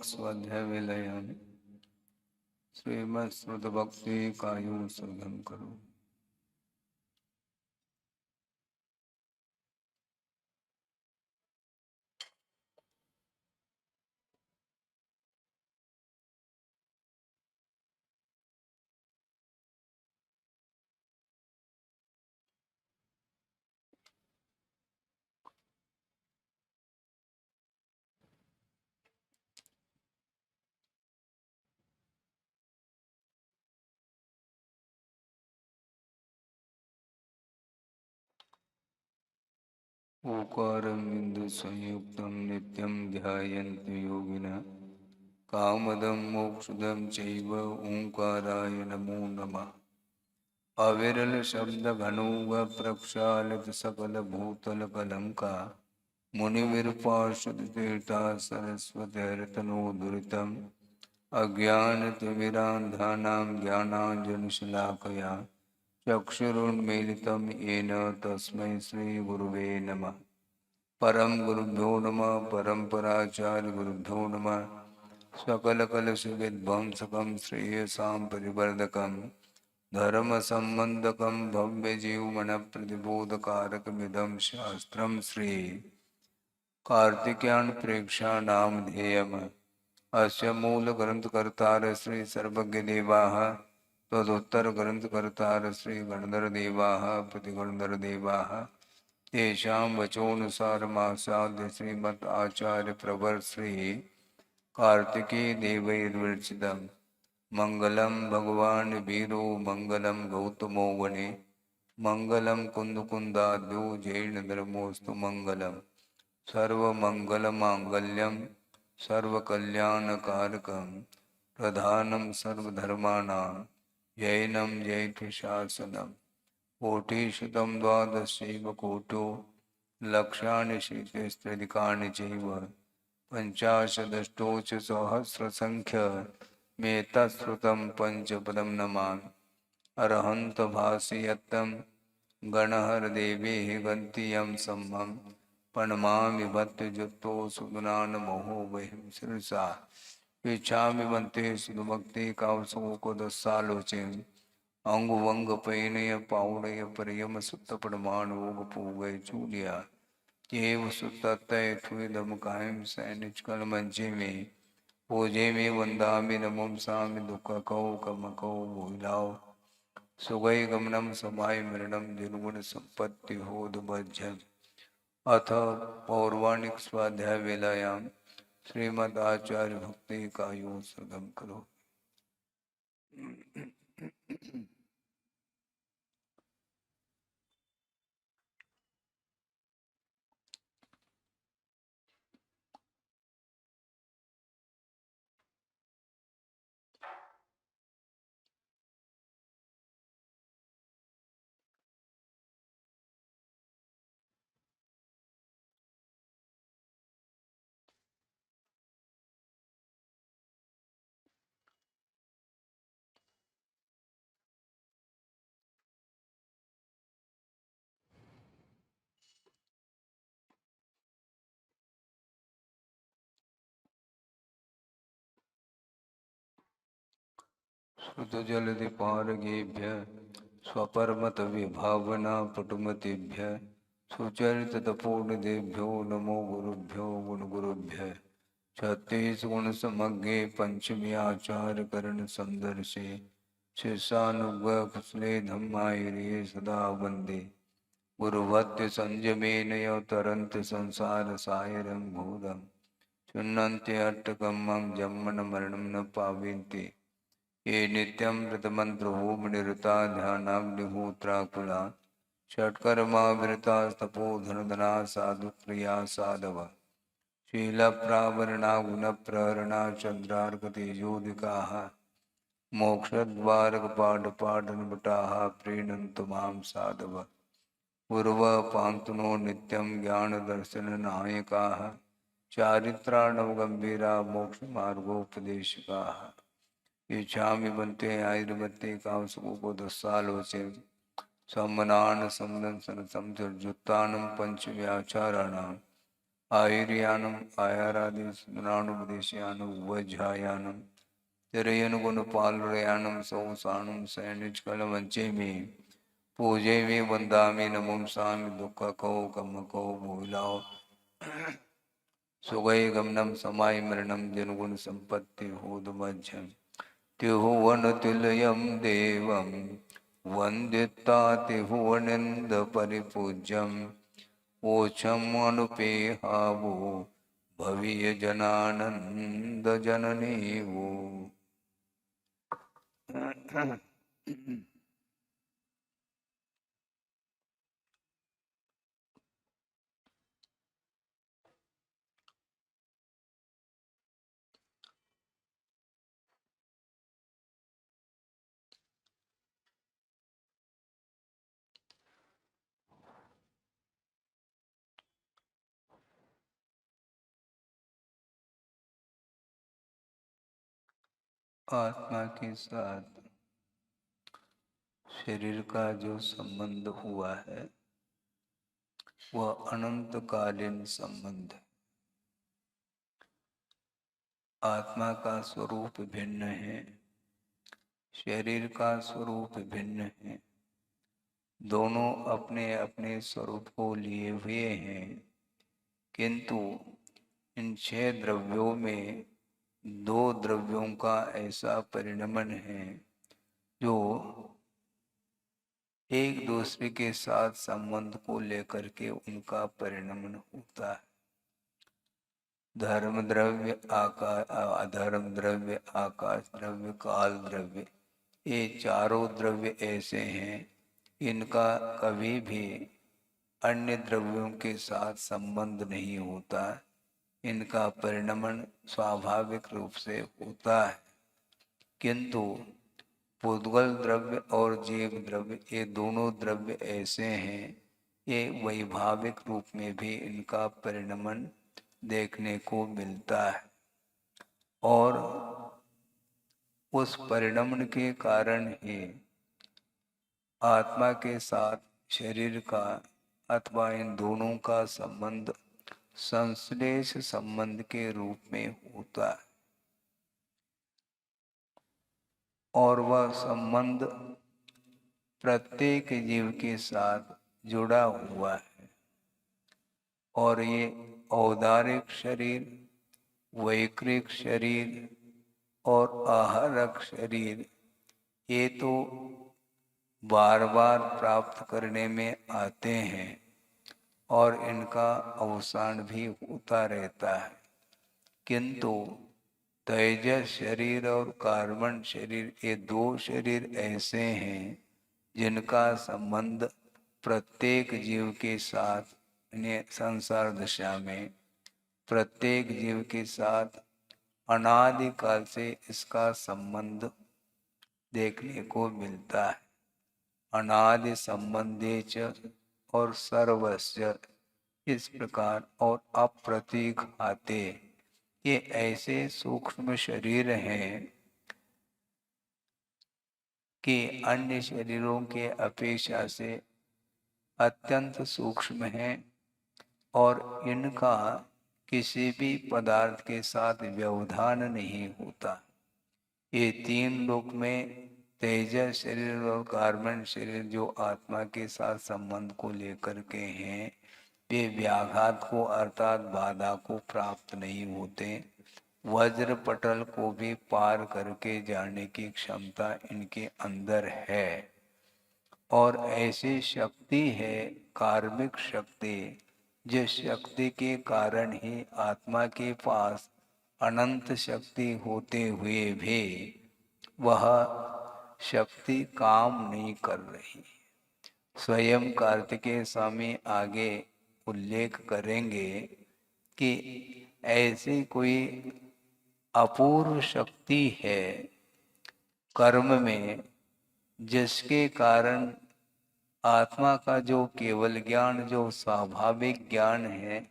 स्वाध्याय विलयम श्रीमत्स्मृत भक्ति कायु सदम करो। ओकारं बिंदु संयुक्तं नित्यं ध्यायन्ति योगिनः कामदं मोक्षदं चैव ओंकाराय नमो नमः। अविरल शब्द घनौघ प्रक्षालित सकल भूतल कलंका मुनिविरपार्षद तीर्था सरस्वतीर्तनोदुरितम् अज्ञानतिमिरान्धानां ज्ञानाञ्जनशलाकया चक्षुरुन्मीलितं येन तस्मै श्रीगुरुवे नमः। परम गुरुभ्यो नमः। परम्पराचार्य गुरुभ्यो नमः। सकलकलुषविध्वंसकं श्रेयसां परिवर्धकं धर्मसम्बन्धकं भव्यजीवनप्रतिबोधकारकमिदं शास्त्रं श्री कार्तिकेयन प्रेक्षानामधेयम्। अस्य मूलग्रन्थकर्तारः श्री सर्वज्ञदेवाः तदुत्तरग्रन्थकर्तारः श्री गणधरदेवाः प्रतिगणधरदेवाः तेषां वचोनुसारमासाद्य श्रीमद् आचार्य प्रवर श्री कार्तिकेय देवैर्विरचितम्। मंगलम भगवान वीरो मंगलम गौतमो वने मंगलम कुंदकुंदाद्यो जैन धर्मोस्तु मंगलम सर्वमंगलमांगल्यम सर्वकल्याणकारकं प्रधानम सर्वधर्माणां जैनम जैति शासनम। कोटिशतं द्वादशैव कोटो लक्षाणि शीतस्त्रिदिकानि चैव पञ्चाशदष्टौ च सहस्रसङ्ख्य मेतश्रुतं पंचपदं नमामि। अरहंत भाषयत्तं गणहरदेवेः गन्तियं सम्मं प्रणमामि भक्तजुक्तो सुगुणानमोहो वह्निं शिरसा पृच्छामि वन्ते सुभक्ति कावसोकोदस्सालोचन अंगुवंग पैनय पाउणय परियम सुत्त परमाणुग पूगय चूलिया केव सुततय थुदम कायम सैनिच कल मंचे में पूजे में वंदामि नमों सामि दुख कौ कम कौ भूलाओ सुगय गमनम समाय मरणम निर्गुण संपत्ति होद भजन। अथ पौर्वाणिक स्वाध्याय वेलायाम श्रीमद् आचार्य भक्ति कायो सगम करो। श्रुतजलधिपारगेभ्य स्वपर्मत विभावना पटुमतिभ्य सुचरितपूर्णदेभ्यो नमो गुरुभ्यो गुणगुरुभ्य। छत्तीस गुण समग्रे पंचमी आचार्य करण संदर्शे शिष्यानुग्रह कुशले धम्मायिरे सदा वंदे गुरुभक्ति संयमेन तरन्त संसार सायरं भूतम् चुन्नन्ति अट्टकमं जम्मन मरणं न पावन्ति ये नित्यं व्रतमन्त्रहोम निरता ध्यानाग्निहोत्राकुला षट्कर्मा विरता तपोधनधना साधुप्रिया साधव शीलप्रावरणा गुणप्रहरणा चन्द्रार्कतेजोदिकाः मोक्षद्वारकपाटपाटनभटाः प्रीणन्तु मां साधव पूर्व पान्तुनो नित्यं ज्ञानदर्शननायकाः चारित्राणवगम्भीरा मोक्षमार्गोपदेशकाः। इच्छामि बन्ते आयुर्बते कामसुकोदस्सालोचे सम्मनान समदंसन समजुत्तानं पंचव्याचाराणां आयुर्यानम आयारादिस्मराणुपदेशयानम वज्रायानम तिरयनुगुणपालयानम सौसानम सैनिचकलमज्जे में पूजे में वंदामि नमों सामि दुख को कम को भूलाओ सुगय गमनम समाय मरणम जनगुण संपत्ति होदमज्जम त्रिभुवन तुल्यम देवम वंदिता त्रिभुवनंद परिपूज्यम ओछम अनुपेहावो भवीय जनानंद जननी वो। आत्मा के साथ शरीर का जो संबंध हुआ है वह अनंतकालीन संबंध है। आत्मा का स्वरूप भिन्न है, शरीर का स्वरूप भिन्न है। दोनों अपने अपने स्वरूप को लिए हुए हैं, किंतु इन 6 द्रव्यों में 2 द्रव्यों का ऐसा परिणमन है जो एक दूसरे के साथ संबंध को लेकर के उनका परिणमन होता है। धर्म द्रव्य, अधर्म द्रव्य, आकाश द्रव्य, काल द्रव्य, ये चारों द्रव्य ऐसे हैं, इनका कभी भी अन्य द्रव्यों के साथ संबंध नहीं होता। इनका परिणमन स्वाभाविक रूप से होता है, किंतु पुद्गल द्रव्य और जीव द्रव्य ये दोनों द्रव्य ऐसे हैं, ये वैभाविक रूप में भी इनका परिणमन देखने को मिलता है। और उस परिणमन के कारण ही आत्मा के साथ शरीर का अथवा इन दोनों का संबंध संश्लेष संबंध के रूप में होता है, और वह संबंध प्रत्येक जीव के साथ जुड़ा हुआ है। और ये औदारिक शरीर, वैक्रिक शरीर और आहारक शरीर ये तो बार बार प्राप्त करने में आते हैं और इनका अवसान भी होता रहता है, किंतु तेजस शरीर और कार्बन शरीर ये 2 शरीर ऐसे हैं जिनका संबंध प्रत्येक जीव के साथ संसार दशा में प्रत्येक जीव के साथ अनादिकाल से इसका संबंध देखने को मिलता है। अनादि संबंधे च और सर्वस्य इस प्रकार, और अप्रतिघाते ये ऐसे सूक्ष्म शरीर हैं कि अन्य शरीरों के अपेक्षा से अत्यंत सूक्ष्म हैं और इनका किसी भी पदार्थ के साथ व्यवधान नहीं होता। ये 3 लोक में तेजस शरीर और कार्बन शरीर जो आत्मा के साथ संबंध को लेकर के हैं, वे व्याघात को अर्थात बाधा को प्राप्त नहीं होते। वज्र पटल को भी पार करके जाने की क्षमता इनके अंदर है, और ऐसी शक्ति है कार्मिक शक्ति, जिस शक्ति के कारण ही आत्मा के पास अनंत शक्ति होते हुए भी वह शक्ति काम नहीं कर रही। स्वयं कार्तिकेय स्वामी आगे उल्लेख करेंगे कि ऐसी कोई अपूर्व शक्ति है कर्म में, जिसके कारण आत्मा का जो केवल ज्ञान, जो स्वाभाविक ज्ञान है,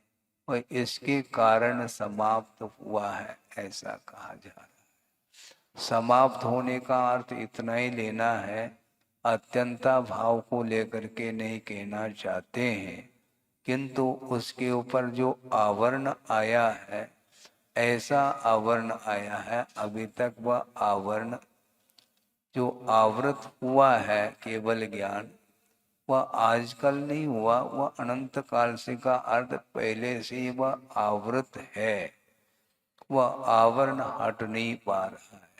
वह इसके कारण समाप्त हुआ है, ऐसा कहा जा रहा है। समाप्त होने का अर्थ इतना ही लेना है, अत्यंता भाव को लेकर के नहीं कहना चाहते हैं, किंतु उसके ऊपर जो आवरण आया है, ऐसा आवरण आया है, अभी तक वह आवरण जो आवृत हुआ है केवल ज्ञान, वह आजकल नहीं हुआ, वह अनंत काल से का अर्थ पहले से ही वह आवृत है, वह आवरण हट नहीं पा रहा है।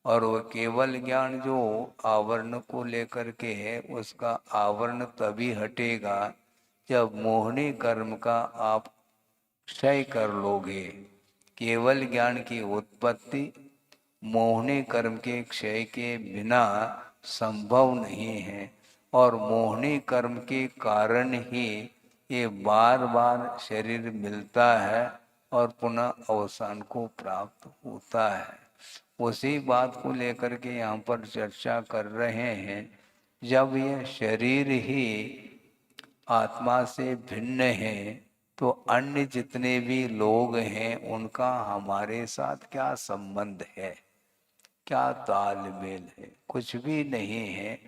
और वह केवल ज्ञान जो आवरण को लेकर के है, उसका आवरण तभी हटेगा जब मोहनी कर्म का आप क्षय कर लोगे। केवल ज्ञान की उत्पत्ति मोहनी कर्म के क्षय के बिना संभव नहीं है, और मोहनी कर्म के कारण ही ये बार बार शरीर मिलता है और पुनः अवसान को प्राप्त होता है। उसी बात को लेकर के यहाँ पर चर्चा कर रहे हैं। जब यह शरीर ही आत्मा से भिन्न है, तो अन्य जितने भी लोग हैं उनका हमारे साथ क्या संबंध है, क्या तालमेल है? कुछ भी नहीं है।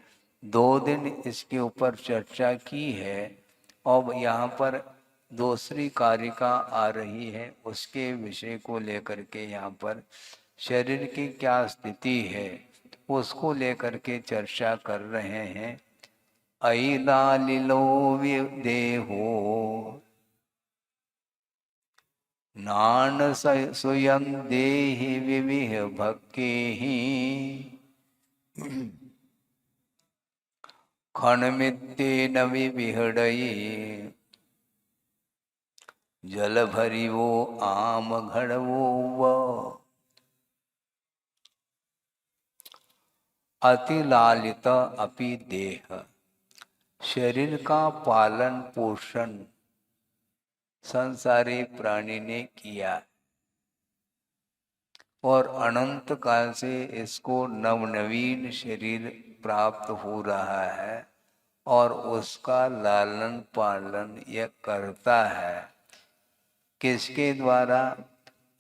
2 दिन इसके ऊपर चर्चा की है, और यहाँ पर दूसरी कारिका आ रही है, उसके विषय को लेकर के यहाँ पर शरीर की क्या स्थिति है उसको लेकर के चर्चा कर रहे हैं। अईदालिलो देहो नान सुयं देहि विविह भक्के खनमित्ते न विविहड़ई जल भरिवो आम घड़वो व अति लालित अपि देह। शरीर का पालन पोषण संसारी प्राणी ने किया, और अनंत काल से इसको नवनवीन शरीर प्राप्त हो रहा है, और उसका लालन पालन यह करता है। किसके द्वारा?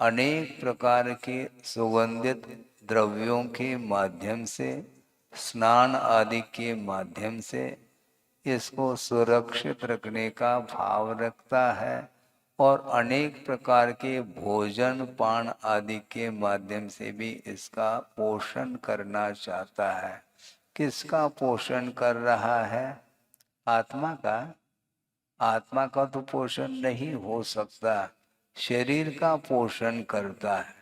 अनेक प्रकार के सुगंधित द्रव्यों के माध्यम से, स्नान आदि के माध्यम से इसको सुरक्षित रखने का भाव रखता है, और अनेक प्रकार के भोजन पान आदि के माध्यम से भी इसका पोषण करना चाहता है। किसका पोषण कर रहा है? आत्मा का। आत्मा का तो पोषण नहीं हो सकता, शरीर का पोषण करता है।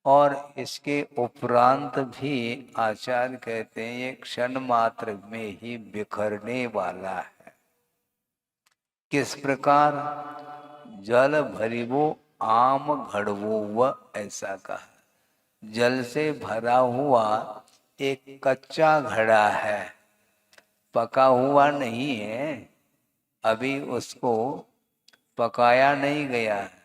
और इसके उपरांत भी आचार्य कहते हैं ये क्षण मात्र में ही बिखरने वाला है। किस प्रकार? जल भरिवो आम घड़वो व, ऐसा कहा। जल से भरा हुआ एक कच्चा घड़ा है, पका हुआ नहीं है, अभी उसको पकाया नहीं गया है।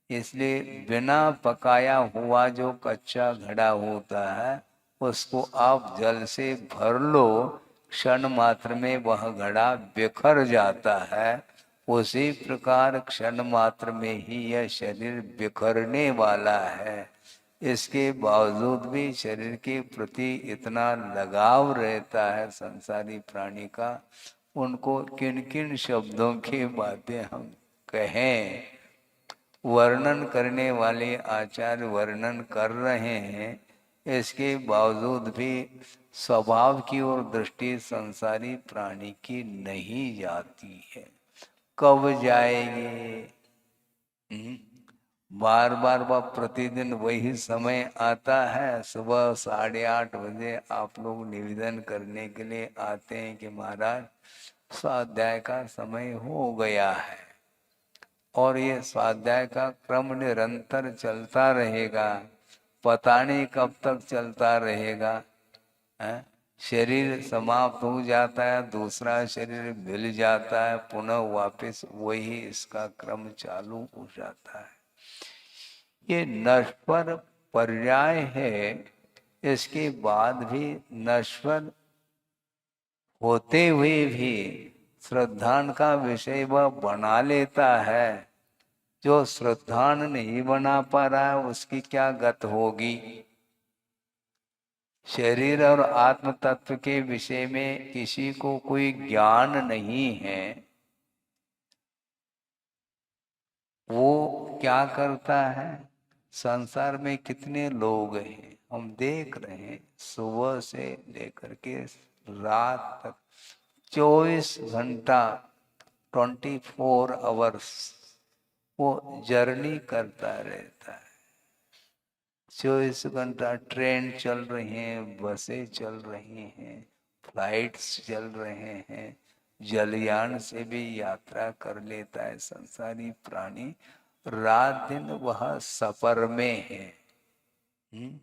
इसलिए बिना पकाया हुआ जो कच्चा घड़ा होता है, उसको आप जल से भर लो, क्षण मात्र में वह घड़ा बिखर जाता है। उसी प्रकार क्षण मात्र में ही यह शरीर बिखरने वाला है। इसके बावजूद भी शरीर के प्रति इतना लगाव रहता है संसारी प्राणी का, उनको किन किन शब्दों की बातें हम कहें। वर्णन करने वाले आचार्य वर्णन कर रहे हैं, इसके बावजूद भी स्वभाव की ओर दृष्टि संसारी प्राणी की नहीं जाती है। कब जाएगी? बार बार वह प्रतिदिन वही समय आता है। सुबह 8:30 बजे आप लोग निवेदन करने के लिए आते हैं कि महाराज स्वाध्याय का समय हो गया है, और ये स्वाध्याय का क्रम निरंतर चलता रहेगा। पता नहीं कब तक चलता रहेगा। शरीर समाप्त हो जाता है, दूसरा शरीर मिल जाता है, पुनः वापस वही इसका क्रम चालू हो जाता है। ये नश्वर पर्याय है। इसके बाद भी नश्वर होते हुए भी श्रद्धान का विषय वह बना लेता है। जो श्रद्धान नहीं बना पा रहा है उसकी क्या गत होगी? शरीर और आत्म तत्व के विषय में किसी को कोई ज्ञान नहीं है, वो क्या करता है? संसार में कितने लोग हैं हम देख रहे हैं, सुबह से लेकर के रात तक 24 घंटा 24 आवर्स वो जर्नी करता रहता है। 24 घंटा ट्रेन चल रही हैं, बसें चल रही हैं, फ्लाइट्स चल रहे हैं, जलयान से भी यात्रा कर लेता है संसारी प्राणी। रात दिन वह सफर में है। हम्म?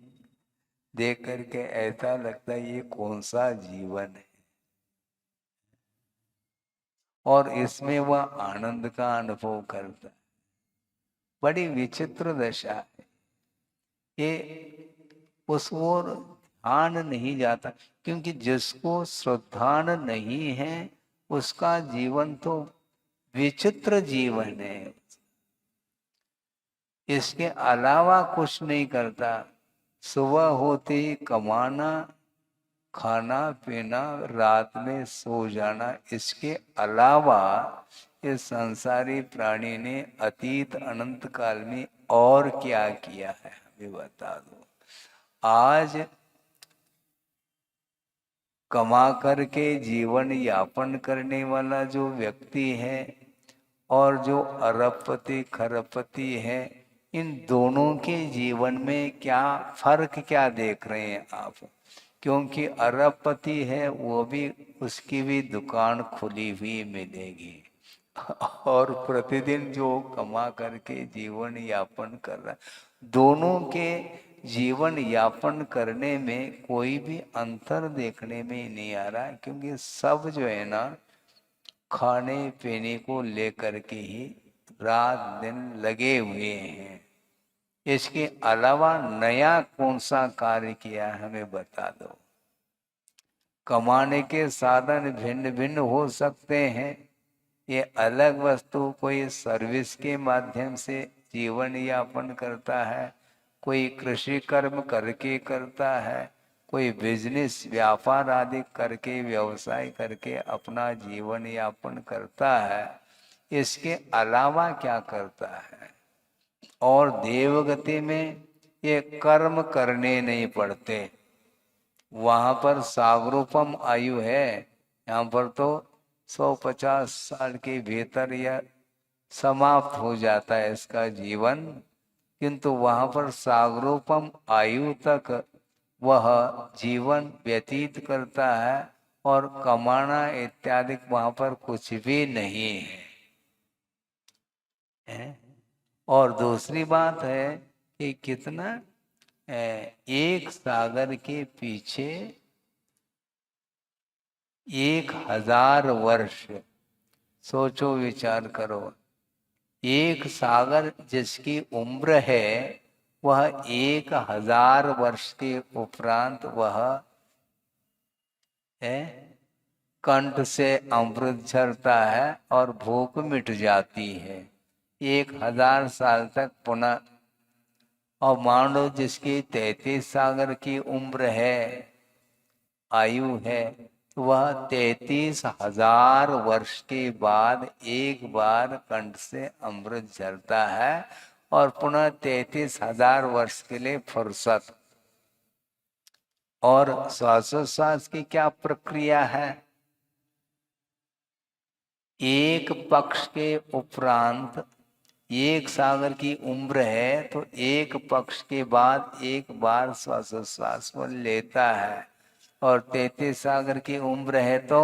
देख करके ऐसा लगता है ये कौन सा जीवन है, और इसमें वह आनंद का अनुभव करता है। बड़ी विचित्र दशा है ये, उस ओर ध्यान नहीं जाता, क्योंकि जिसको श्रद्धान नहीं है उसका जीवन तो विचित्र जीवन है। इसके अलावा कुछ नहीं करता। सुबह होते ही कमाना, खाना पीना, रात में सो जाना, इसके अलावा इस संसारी प्राणी ने अतीत अनंत काल में और क्या किया है हमें बता दो। आज कमा करके जीवन यापन करने वाला जो व्यक्ति है और जो अरबपति खरबपति है, इन दोनों के जीवन में क्या फर्क क्या देख रहे हैं आप? क्योंकि अरबपति है वो भी, उसकी भी दुकान खुली हुई मिलेगी, और प्रतिदिन जो कमा करके जीवन यापन कर रहा है, दोनों के जीवन यापन करने में कोई भी अंतर देखने में नहीं आ रहा, क्योंकि सब जो है ना खाने पीने को लेकर के ही रात दिन लगे हुए हैं। इसके अलावा नया कौन सा कार्य किया हमें बता दो। कमाने के साधन भिन्न भिन्न हो सकते हैं, ये अलग वस्तु। कोई सर्विस के माध्यम से जीवन यापन करता है, कोई कृषि कर्म करके करता है, कोई बिजनेस व्यापार आदि करके व्यवसाय करके अपना जीवन यापन करता है। इसके अलावा क्या करता है? और देवगति में ये कर्म करने नहीं पड़ते, वहां पर सागरूपम आयु है। यहाँ पर तो 150 साल के भीतर यह समाप्त हो जाता है इसका जीवन, किंतु वहां पर सागरूपम आयु तक वह जीवन व्यतीत करता है, और कमाना इत्यादि वहां पर कुछ भी नहीं है। और दूसरी बात है कि कितना एक सागर के पीछे 1000 वर्ष, सोचो विचार करो। एक सागर जिसकी उम्र है वह 1000 वर्ष के उपरांत वह है कंठ से अमृत झरता है और भूख मिट जाती है 1000 साल तक पुनः। और मान लो जिसकी 33 सागर की उम्र है, आयु है, तो वह 33,000 वर्ष के बाद एक बार कंठ से अमृत झरता है और पुनः 33,000 वर्ष के लिए फुर्सत। और श्वासोश्वास की क्या प्रक्रिया है? एक पक्ष के उपरांत, एक सागर की उम्र है तो एक पक्ष के बाद एक बार श्वासोश्वास को लेता है, और 33 सागर की उम्र है तो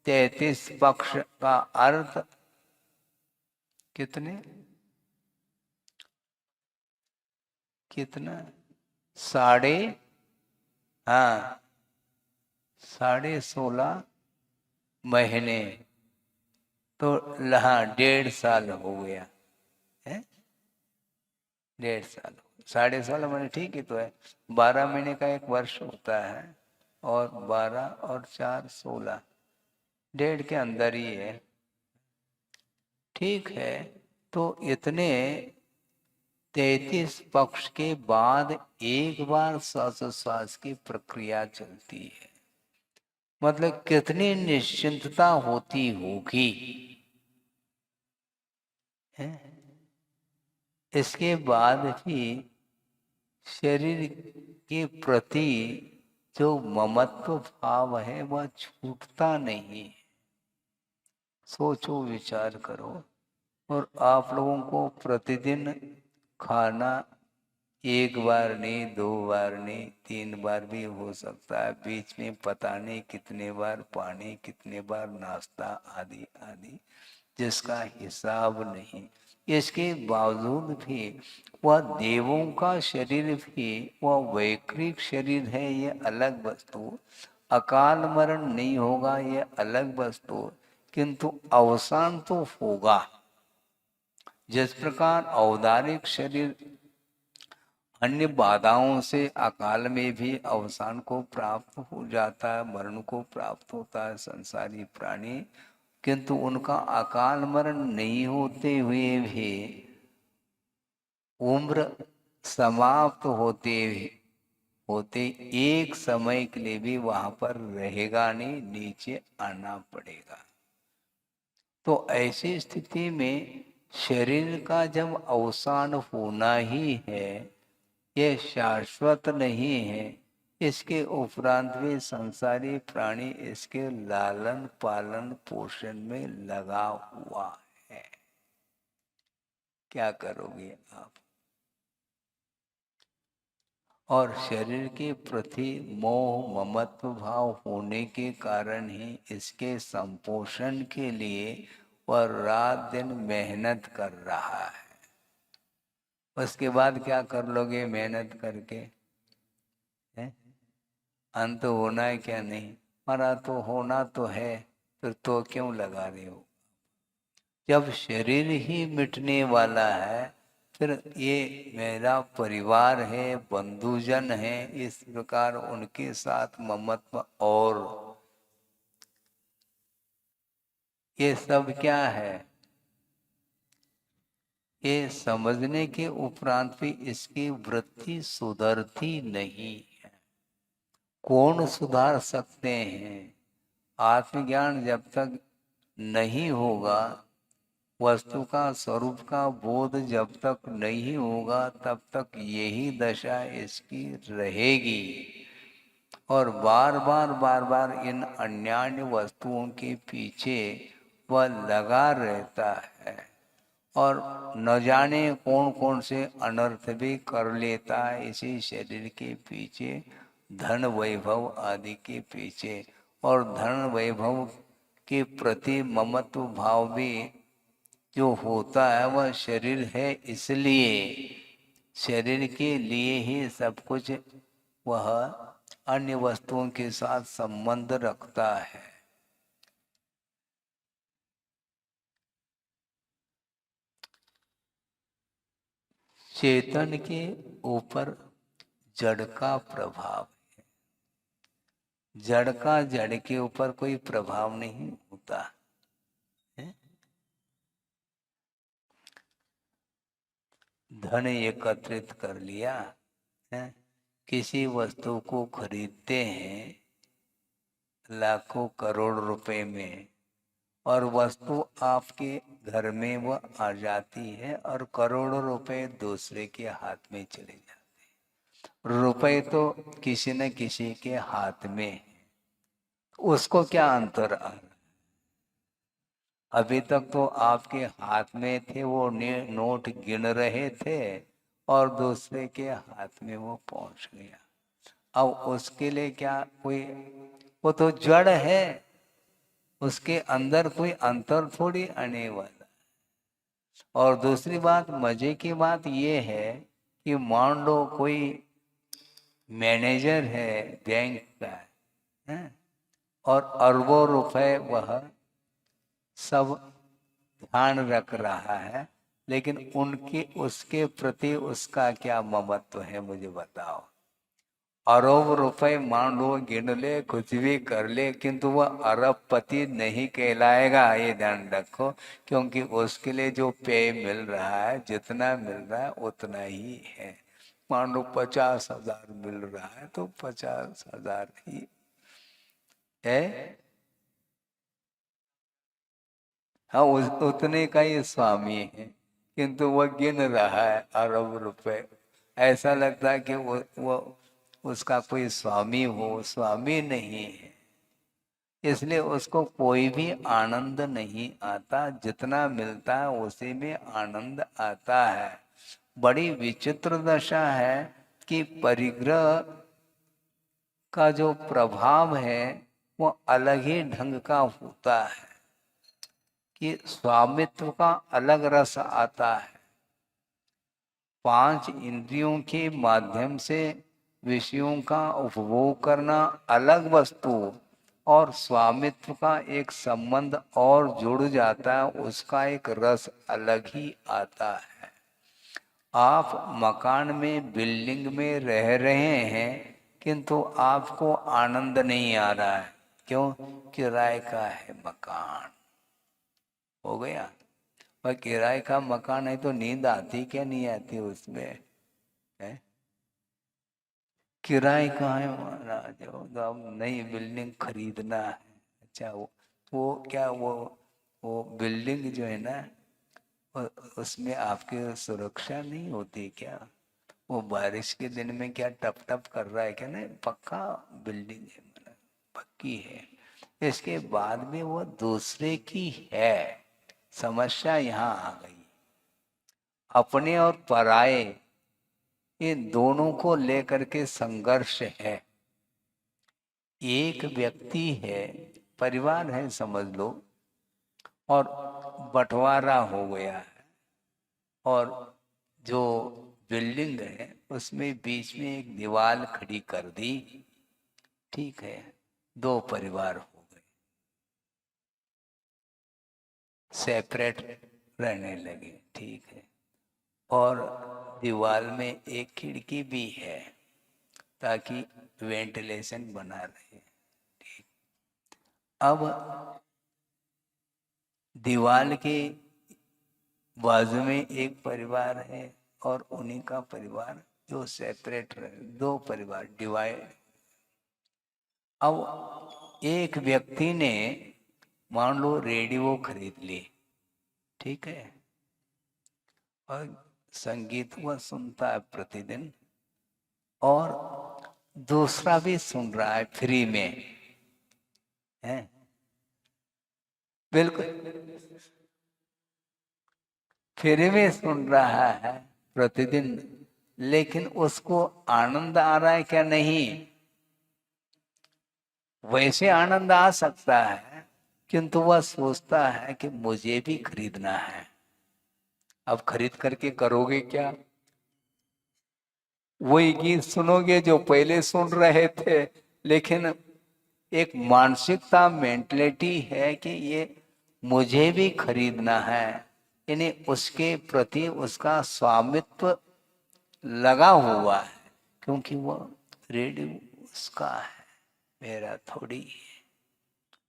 33 पक्ष का अर्थ कितने, कितना, साढ़े, हाँ 16.5 महीने, तो हाँ 1.5 साल हो गया है। 1.5 साल, 16.5 महीने ठीक ही तो है। 12 महीने का एक वर्ष होता है, और 12 और 4 16, 1.5 के अंदर ही है। ठीक है, तो इतने 33 पक्ष के बाद एक बार श्वासोश्वास की प्रक्रिया चलती है। मतलब कितनी निश्चिंतता होती होगी, है? इसके बाद भी शरीर के प्रति जो ममत्व भाव है वह छूटता नहीं है। सोचो, विचार करो। और आप लोगों को प्रतिदिन खाना एक बार नहीं, दो बार नहीं, तीन बार भी हो सकता है, बीच में पता नहीं कितने बार पानी, कितने बार नाश्ता, आदि आदि, जिसका हिसाब नहीं। इसके बावजूद भी वह देवों का शरीर भी वह वैकृत शरीर है, ये अलग वस्तु। अकाल मरण नहीं होगा, ये अलग वस्तु, किंतु अवसान तो होगा। जिस प्रकार औदारिक शरीर अन्य बाधाओं से अकाल में भी अवसान को प्राप्त हो जाता है, मरण को प्राप्त होता है संसारी प्राणी, किंतु उनका अकाल मरण नहीं होते हुए भी उम्र समाप्त होते एक समय के लिए भी वहां पर रहेगा नहीं, नीचे आना पड़ेगा। तो ऐसी स्थिति में शरीर का जब अवसान होना ही है, ये शाश्वत नहीं है, इसके उपरांत भी संसारी प्राणी इसके लालन पालन पोषण में लगा हुआ है। क्या करोगे आप? और शरीर के प्रति मोह ममत्व भाव होने के कारण ही इसके संपोषण के लिए वह रात दिन मेहनत कर रहा है। उसके बाद क्या कर लोगे मेहनत करके? है? अंत होना है क्या? नहीं, मरा तो होना तो है, फिर तो क्यों लगा रहे हो? जब शरीर ही मिटने वाला है, फिर ये मेरा परिवार है, बंधुजन है, इस प्रकार उनके साथ ममत्व, और ये सब क्या है? ये समझने के उपरांत भी इसकी वृत्ति सुधरती नहीं है। कौन सुधार सकते हैं? आत्मज्ञान जब तक नहीं होगा, वस्तु का स्वरूप का बोध जब तक नहीं होगा, तब तक यही दशा इसकी रहेगी। और बार बार इन अन्यान्य वस्तुओं के पीछे वह लगा रहता है, और न जाने कौन कौन से अनर्थ भी कर लेता है इसी शरीर के पीछे, धन वैभव आदि के पीछे। और धन वैभव के प्रति ममत्व भाव भी जो होता है वह शरीर है, इसलिए शरीर के लिए ही सब कुछ वह अन्य वस्तुओं के साथ संबंध रखता है। चेतन के ऊपर जड़ का प्रभाव है। जड़ का जड़ के ऊपर कोई प्रभाव नहीं होता है। धन एकत्रित कर लिया है, किसी वस्तु को खरीदते हैं लाखों करोड़ रुपए में, और वस्तु आपके घर में वह आ जाती है, और करोड़ों रुपए दूसरे के हाथ में चले जाते हैं। रुपए तो किसी न किसी के हाथ में है, उसको क्या अंतर आ रहा? अभी तक तो आपके हाथ में थे, वो नोट गिन रहे थे, और दूसरे के हाथ में वो पहुंच गया। अब उसके लिए क्या कोई, वो तो जड़ है, उसके अंदर कोई अंतर थोड़ी आने वाला। और दूसरी बात, मजे की बात ये है कि मान लो कोई मैनेजर है बैंक का, है? और अरबों रुपए वह सब ध्यान रख रहा है, लेकिन उनके उसके प्रति उसका क्या ममत्व है, मुझे बताओ। अरब रुपए मान लो गिन ले, कुछ भी कर ले, किंतु वह अरबपति नहीं कहलाएगा, ये ध्यान रखो। क्योंकि उसके लिए जो पेय मिल रहा है, जितना मिल रहा है उतना ही है। मान लो 50,000 मिल रहा है तो 50,000 ही है। हाँ, उतने का ही स्वामी है। किंतु वो गिन रहा है अरब रुपए। ऐसा लगता है कि वो उसका कोई स्वामी हो, स्वामी नहीं है। इसलिए उसको कोई भी आनंद नहीं आता, जितना मिलता है उसी में आनंद आता है। बड़ी विचित्र दशा है कि परिग्रह का जो प्रभाव है वो अलग ही ढंग का होता है, कि स्वामित्व का अलग रस आता है। पांच इंद्रियों के माध्यम से विषयों का उपभोग करना अलग वस्तु, और स्वामित्व का एक संबंध और जुड़ जाता है, उसका एक रस अलग ही आता है। आप मकान में, बिल्डिंग में रह रहे हैं, किंतु आपको आनंद नहीं आ रहा है। क्यों? किराए का है मकान। हो गया। पर किराए का मकान है तो नींद आती क्या नहीं आती उसमें? है? किराए का है महाराज, तो अब नई बिल्डिंग खरीदना है। अच्छा, वो क्या वो बिल्डिंग जो है ना, उसमें आपकी सुरक्षा नहीं होती क्या? वो बारिश के दिन में क्या टप टप कर रहा है क्या? नहीं, पक्का बिल्डिंग है, मतलब पक्की है। इसके बाद में वो दूसरे की है। समस्या यहाँ आ गई। अपने और पराये, इन दोनों को लेकर के संघर्ष है। एक व्यक्ति है, परिवार है समझ लो, और बंटवारा हो गया है, और जो बिल्डिंग है उसमें बीच में एक दीवार खड़ी कर दी। ठीक है, दो परिवार हो गए, सेपरेट रहने लगे। ठीक है, और दीवार में एक खिड़की भी है ताकि वेंटिलेशन बना रहे। ठीक। अब दीवार के बाजू में एक परिवार है, और उन्हीं का परिवार जो सेपरेट रहे, दो परिवार डिवाइड। अब एक व्यक्ति ने मान लो रेडियो खरीद ली। ठीक है, और संगीत वह सुनता है प्रतिदिन, और दूसरा भी सुन रहा है फ्री में। है? बिल्कुल फ्री में सुन रहा है प्रतिदिन, लेकिन उसको आनंद आ रहा है क्या? नहीं। वैसे आनंद आ सकता है, किंतु वह सोचता है कि मुझे भी खरीदना है। अब खरीद करके करोगे क्या? वही गीत सुनोगे जो पहले सुन रहे थे, लेकिन एक मानसिकता, मेंटलिटी है कि ये मुझे भी खरीदना है, यानी उसके प्रति उसका स्वामित्व लगा हुआ है, क्योंकि वो रेडियो उसका है, मेरा थोड़ी है,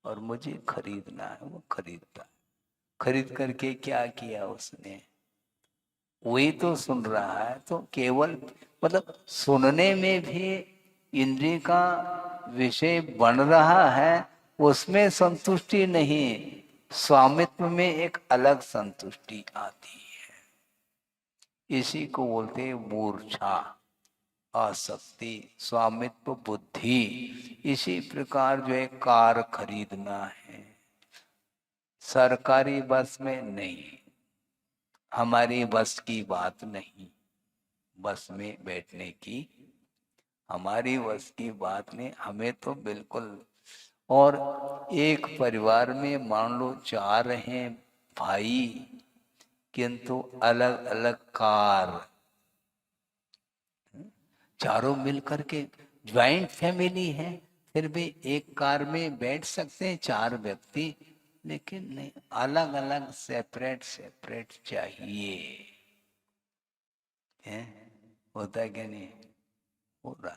और मुझे खरीदना है। वो खरीदता, खरीद करके क्या किया उसने? वही तो सुन रहा है, तो केवल मतलब सुनने में भी इंद्रिय का विषय बन रहा है, उसमें संतुष्टि नहीं, स्वामित्व में एक अलग संतुष्टि आती है। इसी को बोलते हैं मूर्छा, आसक्ति, स्वामित्व बुद्धि। इसी प्रकार जो है कार खरीदना है, सरकारी बस में नहीं, हमारी बस की बात नहीं, बस में बैठने की हमारी बस की बात नहीं, हमें तो बिल्कुल। और एक परिवार में मान लो चार हैं भाई, किंतु अलग अलग कार, चारों मिल करके ज्वाइंट फैमिली है, फिर भी एक कार में बैठ सकते हैं चार व्यक्ति, लेकिन नहीं, अलग अलग सेपरेट सेपरेट चाहिए। है? होता है क्या? नहीं हो रहा।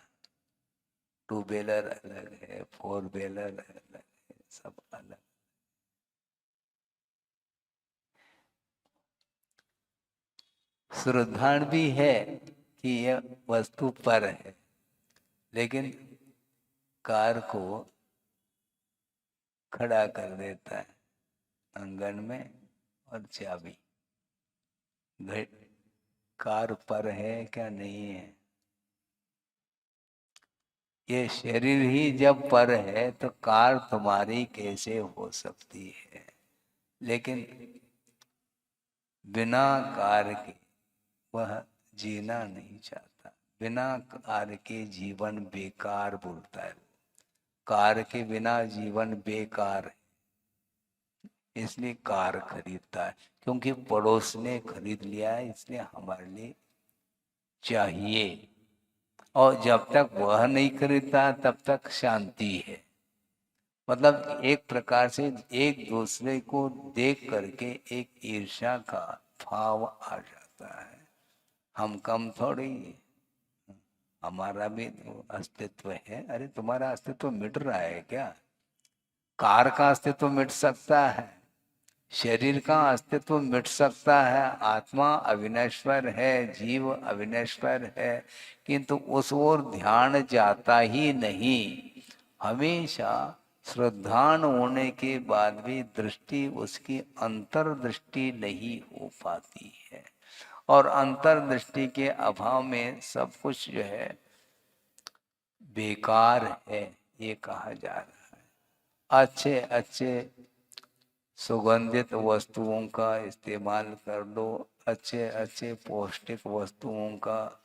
टू व्हीलर अलग है, फोर व्हीलर अलग है, सब अलग। श्रद्धान भी है कि यह वस्तु पर है, लेकिन कार को खड़ा कर देता है आंगन में, और चाबी कार पर है क्या नहीं है? ये शरीर ही जब पर है तो कार तुम्हारी कैसे हो सकती है? लेकिन बिना कार के वह जीना नहीं चाहता। बिना कार के जीवन बेकार बोलता है। कार के बिना जीवन बेकार है, इसलिए कार खरीदता है। क्योंकि पड़ोस ने खरीद लिया है, इसलिए हमारे लिए चाहिए। और जब तक वह नहीं खरीदता तब तक शांति है। मतलब एक प्रकार से एक दूसरे को देख करके एक ईर्ष्या का भाव आ जाता है। हम कम थोड़ी, हमारा भी तो अस्तित्व है। अरे तुम्हारा अस्तित्व मिट रहा है क्या? कार का अस्तित्व मिट सकता है, शरीर का अस्तित्व मिट सकता है, आत्मा अविनश्वर है, जीव अविनश्वर है, किंतु उस ओर ध्यान जाता ही नहीं। हमेशा श्रद्धान होने के बाद भी दृष्टि उसकी अंतर्दृष्टि नहीं हो पाती है। और अंतर्दृष्टि के अभाव में सब कुछ जो है बेकार है, ये कहा जा रहा है। अच्छे अच्छे सुगंधित वस्तुओं का इस्तेमाल कर लो, अच्छे अच्छे पौष्टिक वस्तुओं का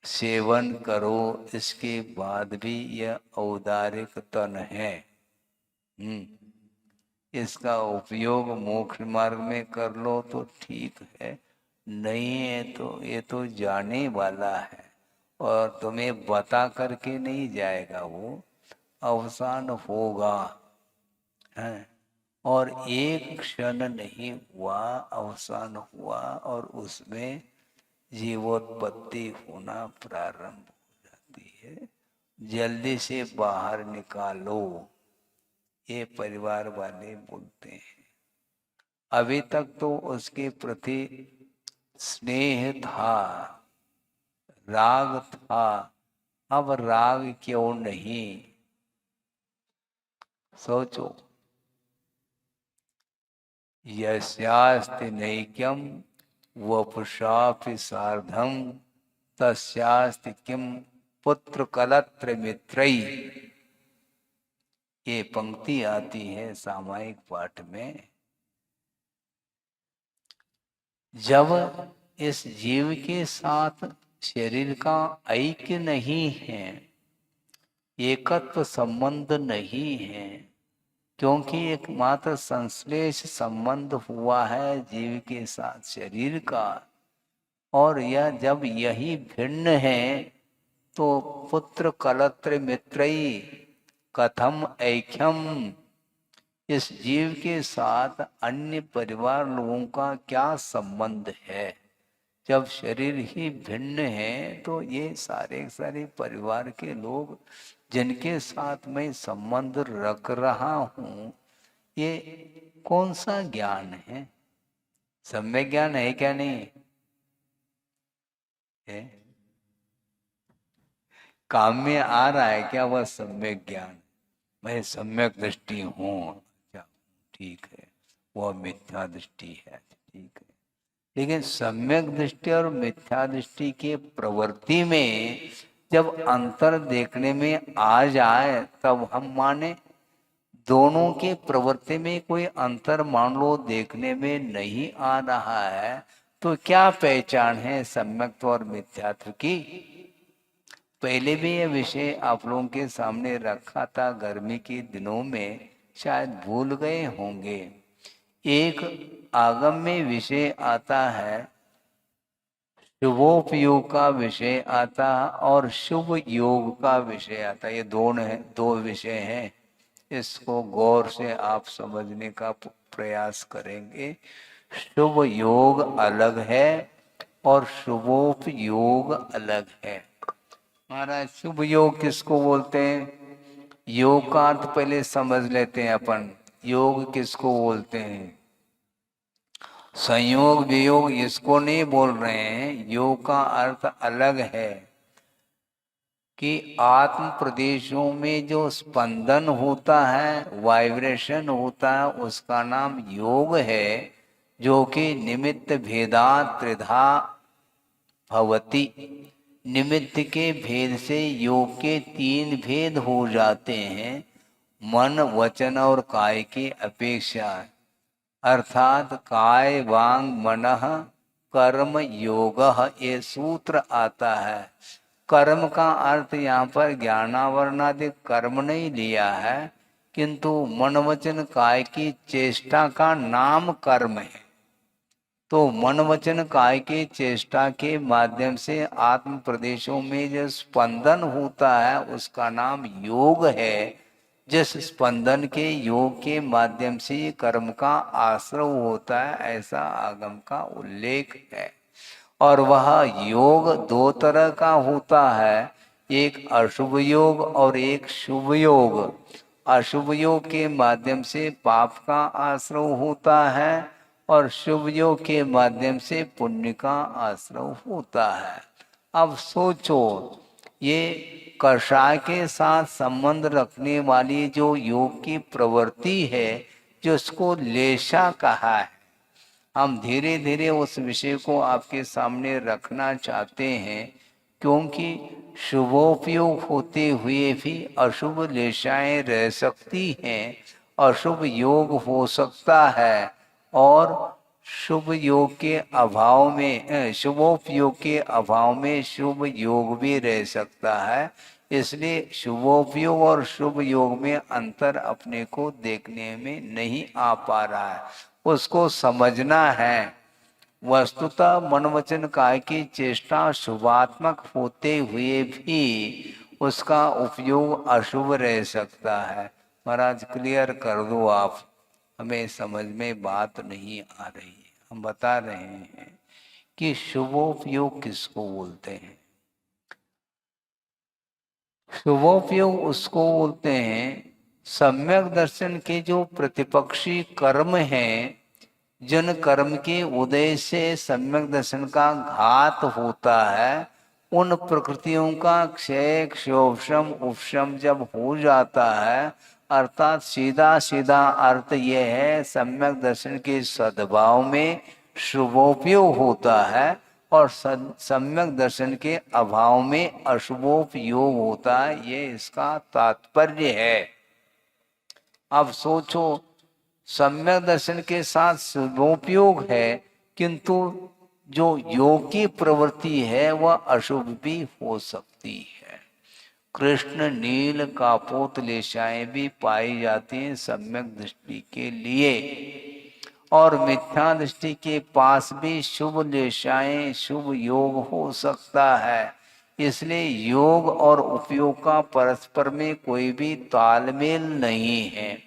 सेवन करो, इसके बाद भी यह औदारिक तन है। इसका उपयोग मोक्ष मार्ग में कर लो तो ठीक है, नहीं है तो ये तो जाने वाला है और तुम्हें बता करके नहीं जाएगा, वो अवसान होगा है। और एक क्षण नहीं हुआ, अवसान हुआ और उसमें जीवोत्पत्ति होना प्रारंभ हो जाती है। जल्दी से बाहर निकालो, ये परिवार वाले बोलते हैं। अभी तक तो उसके प्रति स्नेह था, राग था, अब राग क्यों नहीं? सोचो। यस्यास्ति नैक्यम वपुषापि सार्धम तस्यास्ति किम पुत्र कलत्र मित्रई। ये पंक्ति आती है सामायिक पाठ में। जब इस जीव के साथ शरीर का ऐक्य नहीं है, एकत्व संबंध नहीं है, क्योंकि एकमात्र संश्लेष संबंध हुआ है जीव के साथ शरीर का, और यह जब यही भिन्न है तो पुत्र कलत्र मित्रई कथम ऐक्यम, इस जीव के साथ अन्य परिवार लोगों का क्या संबंध है? जब शरीर ही भिन्न है तो ये सारे सारे परिवार के लोग जिनके साथ मैं संबंध रख रहा हूं, ये कौन सा ज्ञान है? सम्यक ज्ञान है क्या? नहीं है? काम में आ रहा है क्या वह सम्यक ज्ञान? मैं सम्यक दृष्टि हूं, अच्छा ठीक है, वह मिथ्या दृष्टि है, ठीक है। लेकिन सम्यक दृष्टि और मिथ्या दृष्टि के प्रवृत्ति में जब अंतर देखने में आ जाए तब हम माने। दोनों के प्रवृत्ति में कोई अंतर मान लो देखने में नहीं आ रहा है, तो क्या पहचान है सम्यक्त्व और मिथ्यात्व की? पहले भी यह विषय आप लोगों के सामने रखा था गर्मी के दिनों में, शायद भूल गए होंगे। एक आगम में विषय आता है, शुभोपयोग का विषय आता और शुभ योग का विषय आता। ये दो विषय हैं। इसको गौर से आप समझने का प्रयास करेंगे। शुभ योग अलग है और शुभोपयोग अलग है। महाराज शुभ योग किसको बोलते हैं? योग का अर्थ पहले समझ लेते हैं अपन। योग किसको बोलते हैं? संयोग वियोग इसको नहीं बोल रहे हैं। योग का अर्थ अलग है कि आत्म प्रदेशों में जो स्पंदन होता है, वाइब्रेशन होता है, उसका नाम योग है। जो कि निमित्त भेदात त्रिधा भवति। निमित्त के भेद से योग के 3 भेद हो जाते हैं, मन वचन और काय की अपेक्षा। अर्थात काय वांग मनः कर्म योगः, ये सूत्र आता है। कर्म का अर्थ यहाँ पर ज्ञानावरणादि कर्म नहीं लिया है, किंतु मन वचन काय की चेष्टा का नाम कर्म है। तो मन वचन काय के चेष्टा के माध्यम से आत्म प्रदेशों में जो स्पंदन होता है उसका नाम योग है। जिस स्पंदन के योग के माध्यम से कर्म का आश्रव होता है, ऐसा आगम का उल्लेख है। और वह योग 2 तरह का होता है, एक अशुभ योग और एक शुभ योग। अशुभ योग के माध्यम से पाप का आश्रव होता है और शुभ योग के माध्यम से पुण्य का आश्रव होता है। अब सोचो, ये कषाय के साथ संबंध रखने वाली जो योग की प्रवृत्ति है, जिसको लेशा कहा है, हम धीरे धीरे उस विषय को आपके सामने रखना चाहते हैं, क्योंकि शुभोपयोग होते हुए भी अशुभ लेशाएं रह सकती हैं, अशुभ योग हो सकता है, और शुभ योग के अभाव में, शुभोपयोग के अभाव में शुभ योग भी रह सकता है। इसलिए शुभोपयोग और शुभ योग में अंतर अपने को देखने में नहीं आ पा रहा है, उसको समझना है। वस्तुतः मन वचन काय की चेष्टा शुभात्मक होते हुए भी उसका उपयोग अशुभ रह सकता है। महाराज क्लियर कर दो आप, हमें समझ में बात नहीं आ रही है। हम बता रहे हैं कि शुभोपयोग किसको बोलते हैं। शुभोपयोग उसको बोलते हैं सम्यक दर्शन के जो प्रतिपक्षी कर्म हैं, जिन कर्म के उदय से सम्यक दर्शन का घात होता है, उन प्रकृतियों का क्षय क्षोभशम उपशम जब हो जाता है, अर्थात सीधा सीधा अर्थ यह है सम्यक दर्शन के सद्भाव में शुभोपयोग होता है और सम्यक दर्शन के अभाव में अशुभोपयोग होता है, ये इसका तात्पर्य है। अब सोचो, सम्यक दर्शन के साथ शुभोपयोग है, किंतु जो योग की प्रवृत्ति है वह अशुभ भी हो सकती है। कृष्ण नील कापोत लेशाएं भी पाई जाती हैं सम्यक दृष्टि के लिए, और मिथ्या दृष्टि के पास भी शुभ लेशाएं शुभ योग हो सकता है। इसलिए योग और उपयोग का परस्पर में कोई भी तालमेल नहीं है।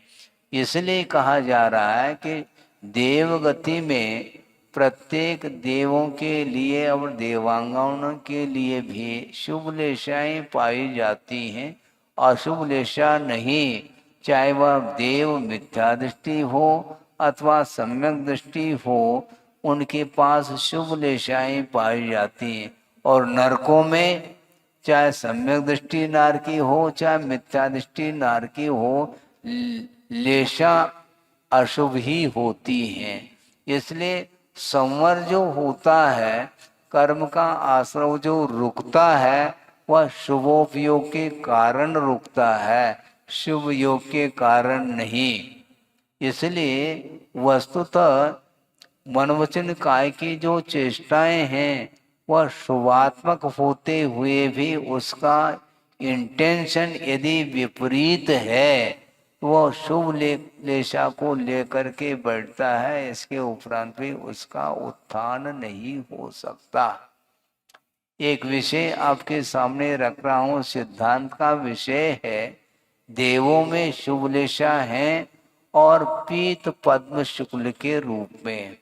इसलिए कहा जा रहा है कि देवगति में प्रत्येक देवों के लिए और देवांगनों के लिए भी शुभ लेशाएं पाई जाती हैं, अशुभ लेशा नहीं। चाहे वह देव मिथ्या दृष्टि हो अथवा सम्यक दृष्टि हो, उनके पास शुभ लेशाएं पाई जाती हैं। और नरकों में चाहे सम्यक दृष्टि नार की हो चाहे मिथ्या दृष्टि नार की हो, लेशा अशुभ ही होती हैं। इसलिए संवर जो होता है, कर्म का आश्रव जो रुकता है, वह शुभोपयोग के कारण रुकता है, शुभ योग के कारण नहीं। इसलिए वस्तुतः मनवचन काय की जो चेष्टाएं हैं वह शुभात्मक होते हुए भी उसका इंटेंशन यदि विपरीत है, वह शुभ लेशा को लेकर के बैठता है, इसके उपरांत भी उसका उत्थान नहीं हो सकता। एक विषय आपके सामने रख रहा हूं, सिद्धांत का विषय है। देवों में शुभ लेशा है और पीत पद्म शुक्ल के रूप में।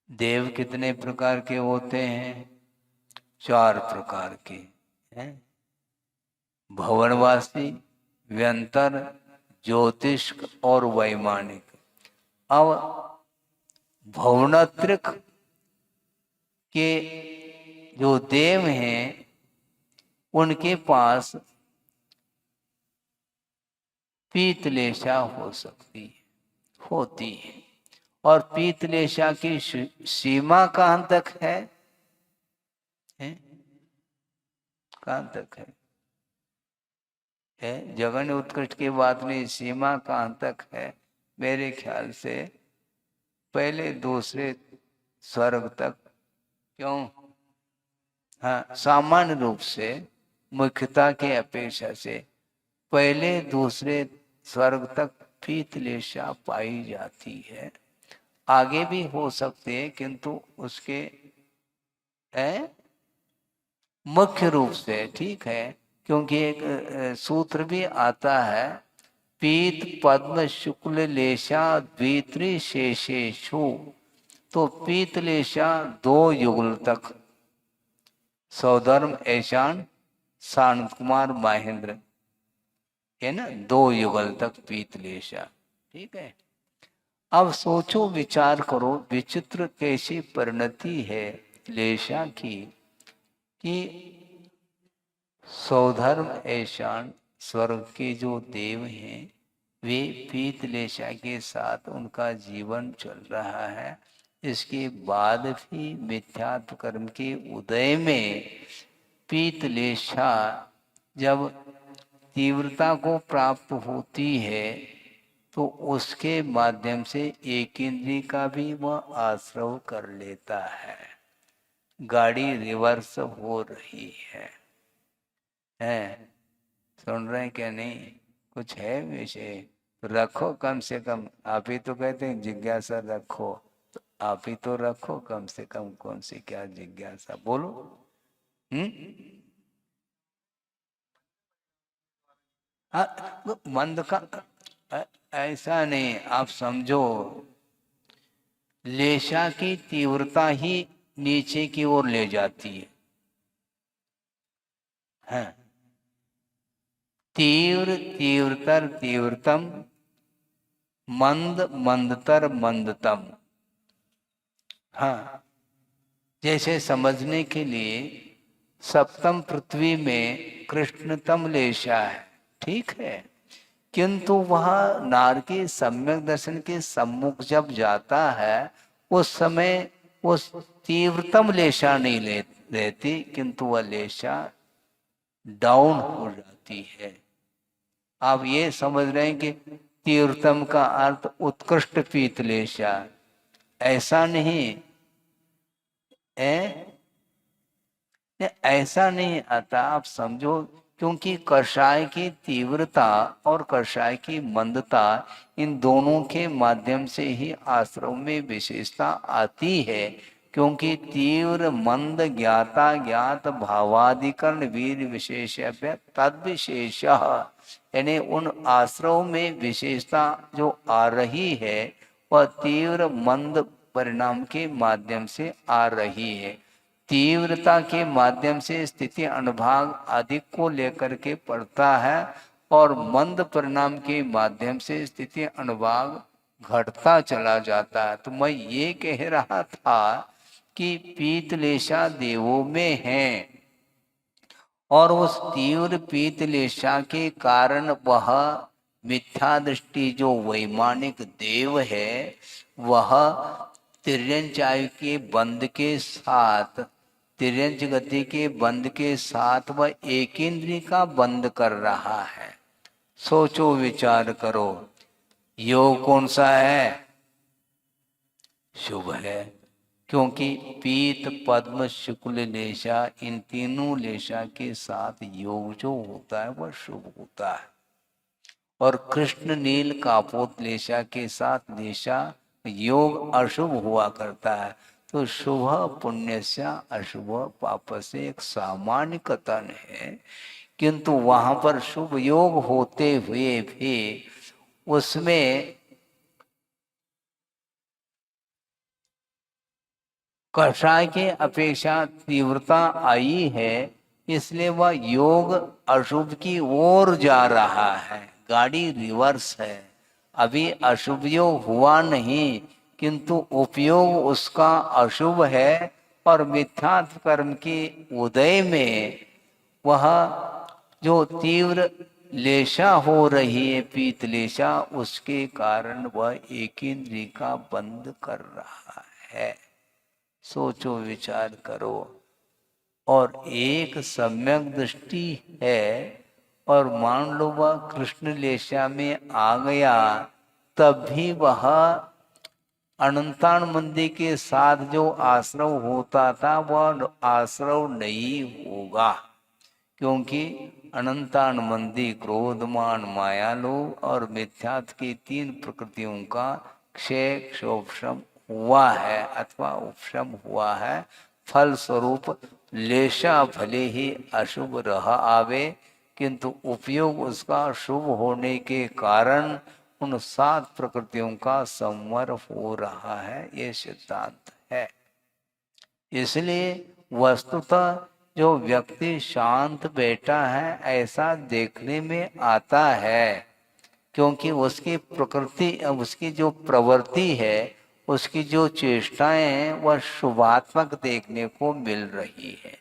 देव कितने प्रकार के होते हैं? 4 प्रकार के हैं, भवनवासी, व्यंतर, ज्योतिष और वैमानिक। अब भवनत्रिक के जो देव हैं उनके पास पीतलेशा हो सकती है, होती है। और पीतलेशा की सीमा कहां तक है? कहां तक है? जघन्य उत्कृष्ट की बात नहीं, सीमा कहां तक है? मेरे ख्याल से पहले दूसरे स्वर्ग तक। क्यों? हाँ, सामान्य रूप से मुख्यता के अपेक्षा से पहले दूसरे स्वर्ग तक पीतलेशा पाई जाती है। आगे भी हो सकते हैं, किंतु उसके मुख्य रूप से ठीक है। क्योंकि एक सूत्र भी आता है, पीत पद्म शुक्ल लेशा द्वित्री शेषेशु। तो पीतलेशा 2 युगल तक, सौधर्म ऐशान शांत कुमार महेंद्र, है ना, 2 युगल तक पीतलेशा। ठीक है। अब सोचो विचार करो, विचित्र कैसी परिणति है लेशा की कि सौधर्म ऐशान स्वर्ग के जो देव हैं वे पीतलेशा के साथ उनका जीवन चल रहा है। इसके बाद भी मिथ्यात्व कर्म के उदय में पीतलेशा जब तीव्रता को प्राप्त होती है तो उसके माध्यम से एक इंद्रिय का भी वह आश्रव कर लेता है। गाड़ी रिवर्स हो रही है। सुन रहे हैं क्या? नहीं कुछ है विषय तो रखो कम से कम। आप ही तो कहते हैं जिज्ञासा रखो, तो आप ही तो रखो कम से कम। कौन सी क्या जिज्ञासा, बोलो। मंद का ऐसा नहीं, आप समझो लेशा की तीव्रता ही नीचे की ओर ले जाती है। हाँ, तीव्र तीव्रतर तीव्रतम, मंद मंदतर मंदतम। हाँ, जैसे समझने के लिए सप्तम पृथ्वी में कृष्णतम लेशा है, ठीक है, किंतु वह नार के सम्यक दर्शन के सम्मुख जब जाता है उस समय उस तीव्रतम लेशा नहीं रहती, किंतु वह लेशा डाउन हो जाती है। आप ये समझ रहे हैं कि तीव्रतम का अर्थ उत्कृष्ट पीतलेशा, ऐसा नहीं है। ऐसा नहीं आता, आप समझो। क्योंकि कषाय की तीव्रता और कषाय की मंदता, इन दोनों के माध्यम से ही आश्रम में विशेषता आती है। क्योंकि तीव्र मंद ज्ञाता ज्ञात भावाधिकरण वीर विशेष तद विशेष, यानी उन आश्रम में विशेषता जो आ रही है वह तीव्र मंद परिणाम के माध्यम से आ रही है। तीव्रता के माध्यम से स्थिति अनुभाग अधिक को लेकर के पड़ता है और मंद परिणाम के माध्यम से स्थिति अनुभाग घटता चला जाता है। तो मैं ये कह रहा था कि पीतलेशा देवों में है और उस तीव्र पीतलेशा के कारण वह मिथ्या दृष्टि जो वैमानिक देव है वह तिर्यंच आयु के बंद के साथ, तिर्यंच गति के बंद के साथ वह एक इंद्रिय का बंद कर रहा है। सोचो विचार करो, योग कौन सा है? शुभ है। क्योंकि पीत पद्म शुक्ल लेशा, इन तीनों लेशा के साथ योग जो होता है वह शुभ होता है। और कृष्ण नील कापोत लेशा के साथ लेशा योग अशुभ हुआ करता है। तो शुभ पुण्य से अशुभ पाप से एक सामान्य कथन है, किंतु वहां पर शुभ योग होते हुए भी उसमें कषाय के अपेक्षा तीव्रता आई है, इसलिए वह योग अशुभ की ओर जा रहा है। गाड़ी रिवर्स है। अभी अशुभ योग हुआ नहीं, किंतु उपयोग उसका अशुभ है और मिथ्यात्व कर्म के उदय में वह जो तीव्र लेशा हो रही है पीतलेशा, उसके कारण वह एक इंद्रिय का बंद कर रहा है। सोचो विचार करो। और एक सम्यक दृष्टि है और मान लो वह कृष्ण लेशा में आ गया, तब भी वह अनंतान मंदी के साथ जो आश्रव होता था वह आश्रव नहीं होगा, क्योंकि अनंतान मंदी क्रोध मान माया लोभ और मिथ्यात्व की तीन प्रकृतियों का क्षय क्षोभशम हुआ है अथवा उपशम हुआ है। फल स्वरूप लेशा भले ही अशुभ रह आवे, किंतु उपयोग उसका शुभ होने के कारण उन सात प्रकृतियों का संवर हो रहा है, ये सिद्धांत है। इसलिए वस्तुतः जो व्यक्ति शांत बैठा है ऐसा देखने में आता है, क्योंकि उसकी प्रकृति, उसकी जो प्रवृत्ति है, उसकी जो चेष्टाएं हैं वह शुभात्मक देखने को मिल रही है,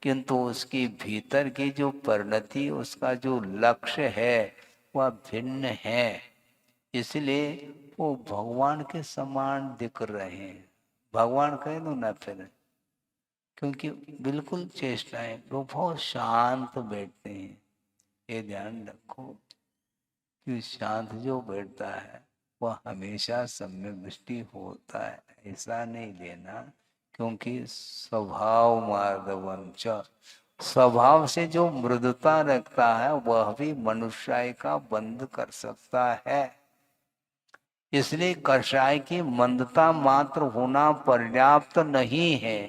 किंतु उसकी भीतर की जो परिणति, उसका जो लक्ष्य है वह भिन्न है। इसलिए वो भगवान के समान दिख रहे हैं। भगवान कह दो ना फिर, क्योंकि बिल्कुल चेष्टाएं, वो बहुत शांत बैठते हैं। ये ध्यान रखो कि शांत जो बैठता है वह हमेशा सम्यक दृष्टि होता है, ऐसा नहीं लेना। क्योंकि स्वभाव मार्दवंच, स्वभाव से जो मृदुता रखता है वह भी मनुष्य का बंध कर सकता है। इसलिए कषाय की मंदता मात्र होना पर्याप्त नहीं है,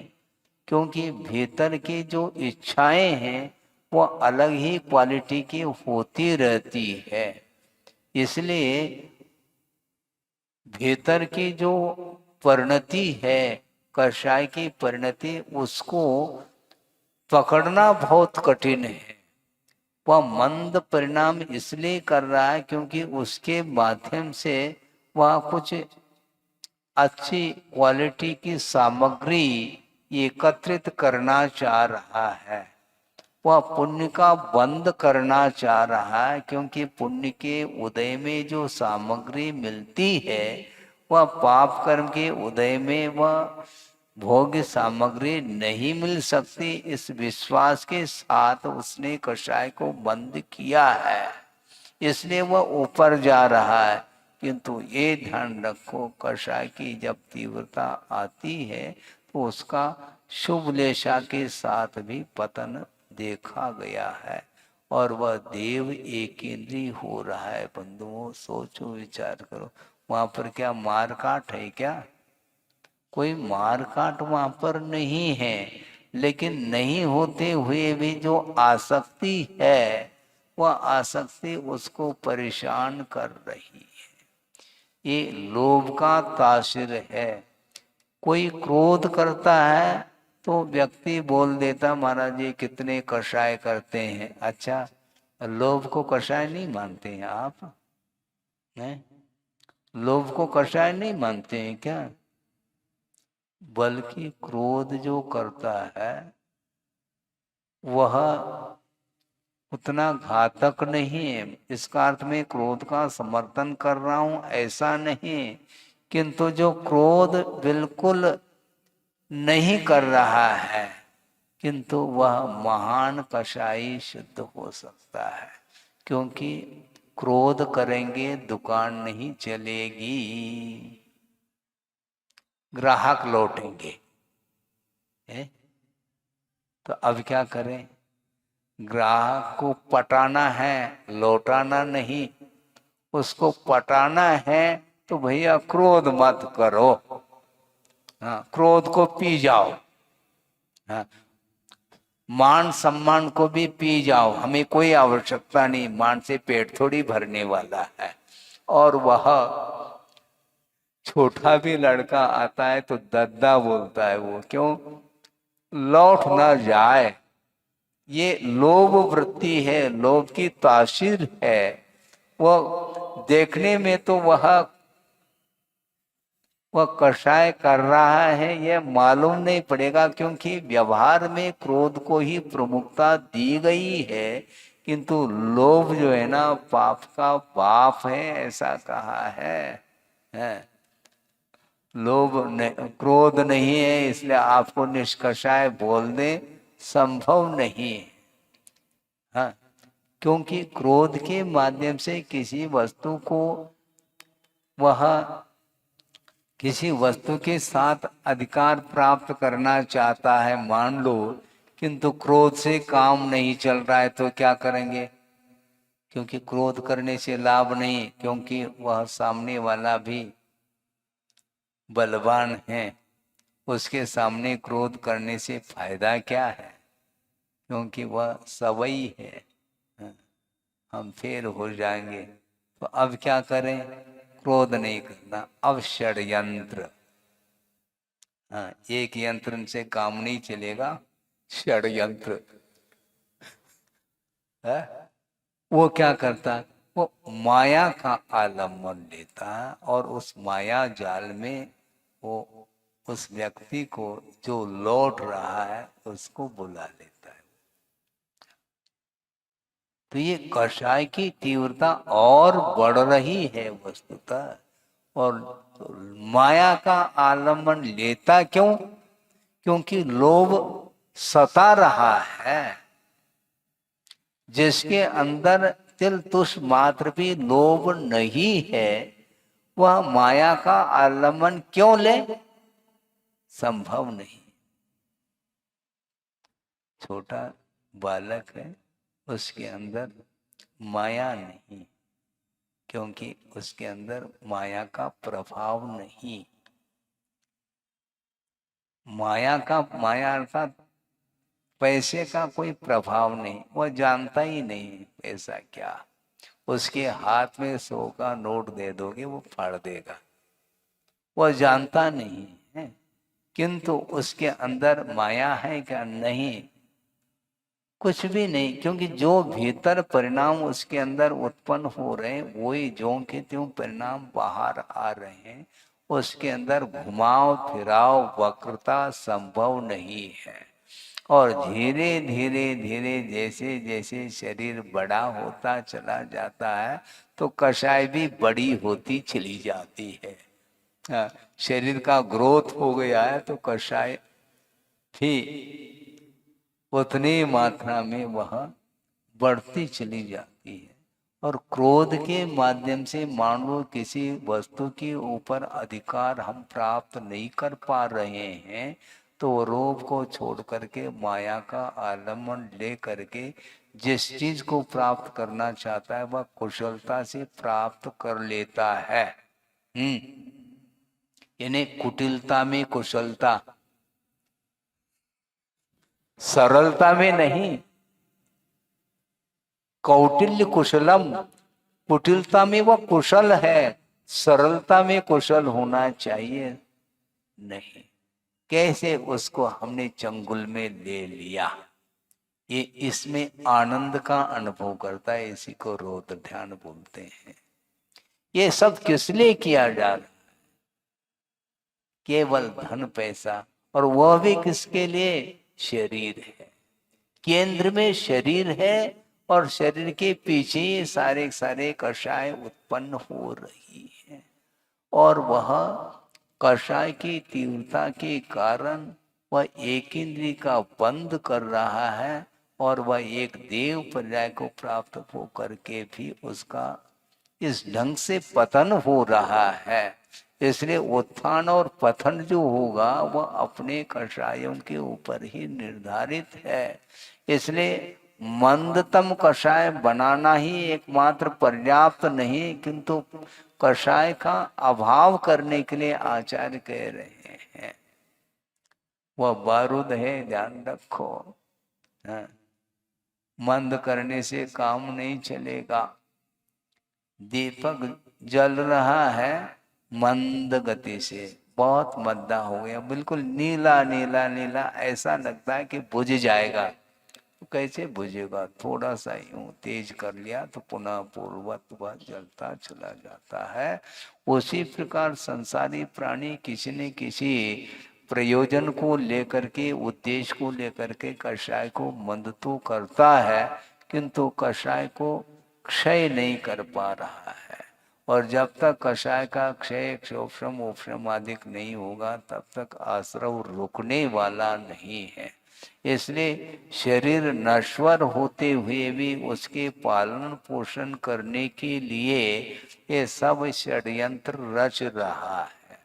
क्योंकि भीतर की जो इच्छाएं हैं वह अलग ही क्वालिटी की होती रहती है। इसलिए भीतर की जो परिणति है, कषाय की परिणति, उसको पकड़ना बहुत कठिन है। वह मंद परिणाम इसलिए कर रहा है क्योंकि उसके माध्यम से वह कुछ अच्छी क्वालिटी की सामग्री एकत्रित करना चाह रहा है। वह पुण्य का बंद करना चाह रहा है, क्योंकि पुण्य के उदय में जो सामग्री मिलती है वह पाप कर्म के उदय में वह भोग्य सामग्री नहीं मिल सकती। इस विश्वास के साथ उसने कषाय को बंद किया है, इसलिए वह ऊपर जा रहा है। किंतु ये ध्यान रखो, कषाय की जब तीव्रता आती है तो उसका शुभ लेशा के साथ भी पतन देखा गया है, और वह देव एक इंद्रिय हो रहा है। बंधुओं सोचो विचार करो, वहां पर क्या मार काट है? क्या कोई मार काट वहां पर नहीं है, लेकिन नहीं होते हुए भी जो आसक्ति है वह आसक्ति उसको परेशान कर रही है। ये लोभ का तासिर है। कोई क्रोध करता है तो व्यक्ति बोल देता, महाराज जी कितने कषाय करते हैं। अच्छा, लोभ को कषाय नहीं मानते हैं आप? हैं? लोभ को कषाय नहीं मानते हैं क्या? बल्कि क्रोध जो करता है वह उतना घातक नहीं है। इसका अर्थ में क्रोध का समर्थन कर रहा हूं ऐसा नहीं, किंतु जो क्रोध बिल्कुल नहीं कर रहा है, किंतु वह महान कषाई सिद्ध हो सकता है। क्योंकि क्रोध करेंगे दुकान नहीं चलेगी, ग्राहक लौटेंगे। तो अब क्या करें? ग्राहक को पटाना है, लौटाना नहीं। उसको पटाना है तो भैया क्रोध मत करो, हाँ, क्रोध को पी जाओ, हाँ, मान सम्मान को भी पी जाओ, हमें कोई आवश्यकता नहीं, मान से पेट थोड़ी भरने वाला है। और वह छोटा भी लड़का आता है तो दद्दा बोलता है, वो क्यों? लौट ना जाए। ये लोभ वृत्ति है, लोभ की तासीर है। वह देखने में तो वह कषाय कर रहा है ये मालूम नहीं पड़ेगा, क्योंकि व्यवहार में क्रोध को ही प्रमुखता दी गई है। किंतु लोभ जो है ना पाप का बाप है, ऐसा कहा है? क्रोध नहीं है इसलिए आपको निष्कषाय बोल दे, संभव नहीं है। हाँ, क्योंकि क्रोध के माध्यम से किसी वस्तु को वह किसी वस्तु के साथ अधिकार प्राप्त करना चाहता है मान लो, किंतु क्रोध से काम नहीं चल रहा है तो क्या करेंगे? क्योंकि क्रोध करने से लाभ नहीं, क्योंकि वह सामने वाला भी बलवान है, उसके सामने क्रोध करने से फायदा क्या है? क्योंकि वह सवई है, हम फेर हो जाएंगे। तो अब क्या करें? क्रोध नहीं करना, अब षड्यंत्र। हाँ, एक यंत्र से काम नहीं चलेगा, षड्यंत्र है। वो क्या करता है? वो माया का आलम्बन लेता है और उस माया जाल में वो उस व्यक्ति को जो लौट रहा है उसको बुला लेता है। तो ये कषाय की तीव्रता और बढ़ रही है वस्तुतः। और माया का आलम्बन लेता क्यों? क्योंकि लोभ सता रहा है। जिसके अंदर तिल तुष मात्र भी लोभ नहीं है, वह माया का आलम्बन क्यों ले? संभव नहीं। छोटा बालक है, उसके अंदर माया नहीं, क्योंकि उसके अंदर माया का प्रभाव नहीं। माया अर्थात पैसे का कोई प्रभाव नहीं, वह जानता ही नहीं पैसा क्या। उसके हाथ में 100 का नोट दे दोगे वो फाड़ देगा, वह जानता नहीं है। किंतु उसके अंदर माया है क्या? नहीं, कुछ भी नहीं। क्योंकि जो भीतर परिणाम उसके अंदर उत्पन्न हो रहे हैं वही ज्यों के त्यों परिणाम बाहर आ रहे हैं। उसके अंदर घुमाव फिराव वक्रता संभव नहीं है। और धीरे धीरे धीरे जैसे जैसे शरीर बड़ा होता चला जाता है तो कषाय भी बड़ी होती चली जाती है। हाँ, शरीर का ग्रोथ हो गया है तो कषाय भी उतनी मात्रा में वह बढ़ती चली जाती है। और क्रोध के माध्यम से मान लो किसी वस्तु के ऊपर अधिकार हम प्राप्त नहीं कर पा रहे हैं, तो लोभ को छोड़ करके माया का आलम्बन ले करके जिस चीज को प्राप्त करना चाहता है वह कुशलता से प्राप्त कर लेता है। यानी कुटिलता में कुशलता, सरलता में नहीं। कौटिल्य कुशलम, कुटिलता में वह कुशल है, सरलता में कुशल होना चाहिए नहीं। कैसे उसको हमने चंगुल में ले लिया, ये इसमें आनंद का अनुभव करता है। इसी को रोत ध्यान बोलते हैं। ये सब किस लिए किया जा रहा है? केवल धन पैसा, और वह भी किसके लिए? शरीर है, केंद्र में शरीर है और शरीर के पीछे सारे सारे कषाय उत्पन्न हो रही है। और वह कषाय की तीव्रता के कारण वह एक इंद्रिय का बंद कर रहा है और वह एक देव पर्याय को प्राप्त हो करके भी उसका इस ढंग से पतन हो रहा है। इसलिए उत्थान और पतन जो होगा वह अपने कषायों के ऊपर ही निर्धारित है। इसलिए मंदतम कषाय बनाना ही एकमात्र पर्याप्त नहीं, किंतु कषाय का अभाव करने के लिए आचार्य कह रहे हैं। वह बारूद है, ध्यान रखो। हाँ, मंद करने से काम नहीं चलेगा। दीपक जल रहा है मंद गति से, बहुत मद्दा हो गया, बिल्कुल नीला नीला नीला, ऐसा लगता है कि बुझ जाएगा। तो कैसे बुझेगा? थोड़ा सा यूं तेज कर लिया तो पुनः पूर्ववत वह जलता चला जाता है। उसी प्रकार संसारी प्राणी किसी न किसी प्रयोजन को लेकर के, उद्देश्य को लेकर के कषाय को मंद तो करता है, किंतु कषाय को क्षय नहीं कर पा रहा है। और जब तक कषाय का क्षय क्षोभ्रम उपशम आदि नहीं होगा तब तक आश्रव रुकने वाला नहीं है। इसलिए शरीर नश्वर होते हुए भी उसके पालन पोषण करने के लिए ये सब षड्यंत्र रच रहा है।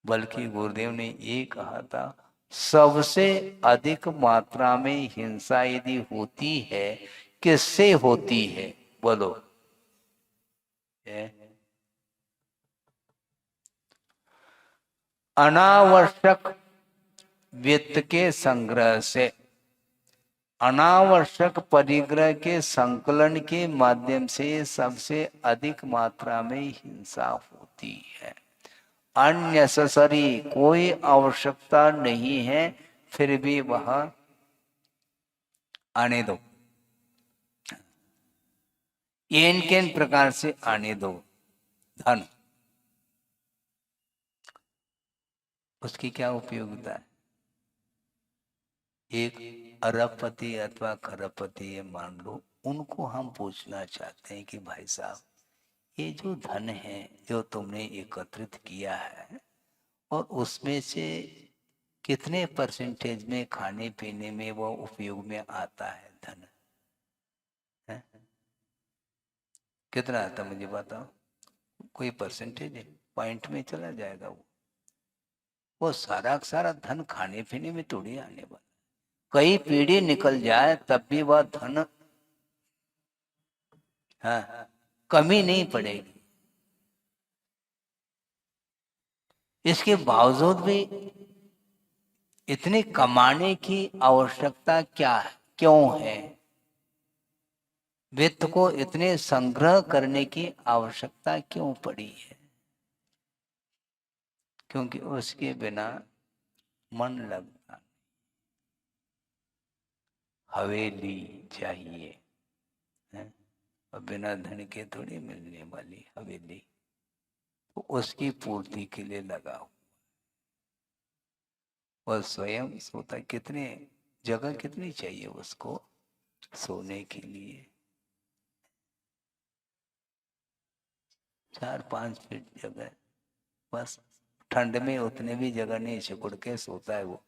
बल्कि गुरुदेव ने ये कहा था, सबसे अधिक मात्रा में हिंसा यदि होती है किससे होती है बोलो? अनावश्यक वित्त के संग्रह से, अनावश्यक परिग्रह के संकलन के माध्यम से सबसे अधिक मात्रा में हिंसा होती है। अननेसेसरी कोई आवश्यकता नहीं है फिर भी वह आने दो, इन किन प्रकार से आने दो। धन, उसकी क्या उपयोगिता है? एक अरबपति अथवा खरबपति है मान लो, उनको हम पूछना चाहते हैं कि भाई साहब ये जो धन है जो तुमने एकत्रित किया है और उसमें से कितने परसेंटेज में खाने पीने में वो उपयोग में आता है धन है? कितना आता मुझे बताओ, कोई परसेंटेज है? पॉइंट में चला जाएगा वो सारा का सारा धन खाने पीने में थोड़ी आने वाला। कई पीढ़ी निकल जाए तब भी वह धन हाँ कमी नहीं पड़ेगी। इसके बावजूद भी इतनी कमाने की आवश्यकता क्या है, क्यों है? वित्त को इतने संग्रह करने की आवश्यकता क्यों पड़ी है? क्योंकि उसके बिना मन लगता, हवेली चाहिए है? और बिना धन के थोड़ी मिलने वाली हवेली, तो उसकी पूर्ति के लिए लगा वह स्वयं सोता। कितने जगह कितनी चाहिए उसको सोने के लिए? 4-5 फीट जगह बस। ठंड में उतने भी जगह नहीं, सिकुड़ के सोता है वो।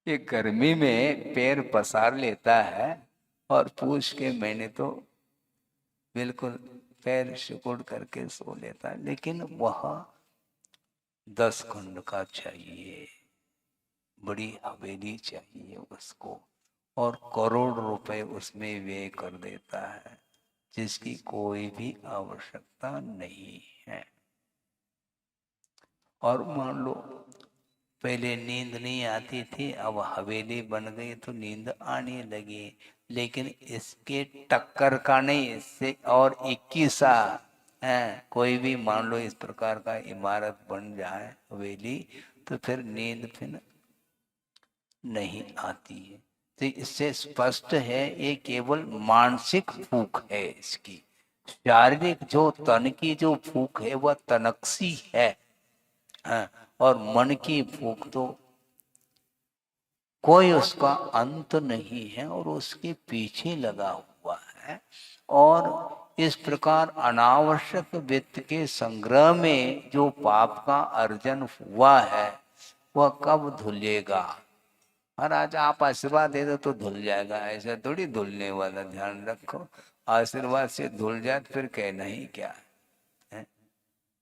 ये गर्मी में पैर पसार लेता है और पूछ के मैंने तो बिल्कुल पैर सिकुड़ करके सो लेता है। लेकिन वह 10 खंड का चाहिए, बड़ी हवेली चाहिए उसको, और करोड़ रुपए उसमें व्यय कर देता है जिसकी कोई भी आवश्यकता नहीं है। और मान लो पहले नींद नहीं आती थी, अब हवेली बन गई तो नींद आने लगी। लेकिन इसके टक्कर का नहीं, इससे और 21 है। कोई भी मान लो इस प्रकार का इमारत बन जाए हवेली तो फिर नींद फिर नहीं आती है। तो इससे स्पष्ट है ये केवल मानसिक भूख है इसकी। शारीरिक जो तन की जो भूख है वह तनकसी है, हाँ, और मन की भूख तो कोई उसका अंत नहीं है और उसके पीछे लगा हुआ है। और इस प्रकार अनावश्यक वित्त के संग्रह में जो पाप का अर्जन हुआ है वह कब धुलेगा? महाराज आप आशीर्वाद दे दो तो धुल जाएगा, ऐसा थोड़ी धुलने वाला, ध्यान रखो। आशीर्वाद से धुल जाए फिर कहना ही क्या है?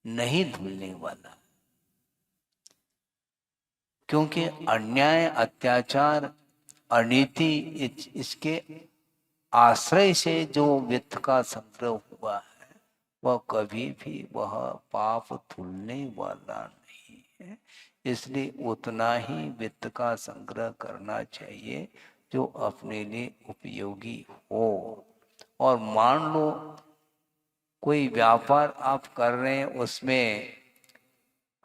नहीं धुलने वाला। क्योंकि अन्याय अत्याचार अनीति इसके आश्रय से जो वित्त का संग्रह हुआ है वह कभी भी वह पाप धुलने वाला नहीं है। इसलिए उतना ही वित्त का संग्रह करना चाहिए जो अपने लिए उपयोगी हो। और मान लो कोई व्यापार आप कर रहे हैं, उसमें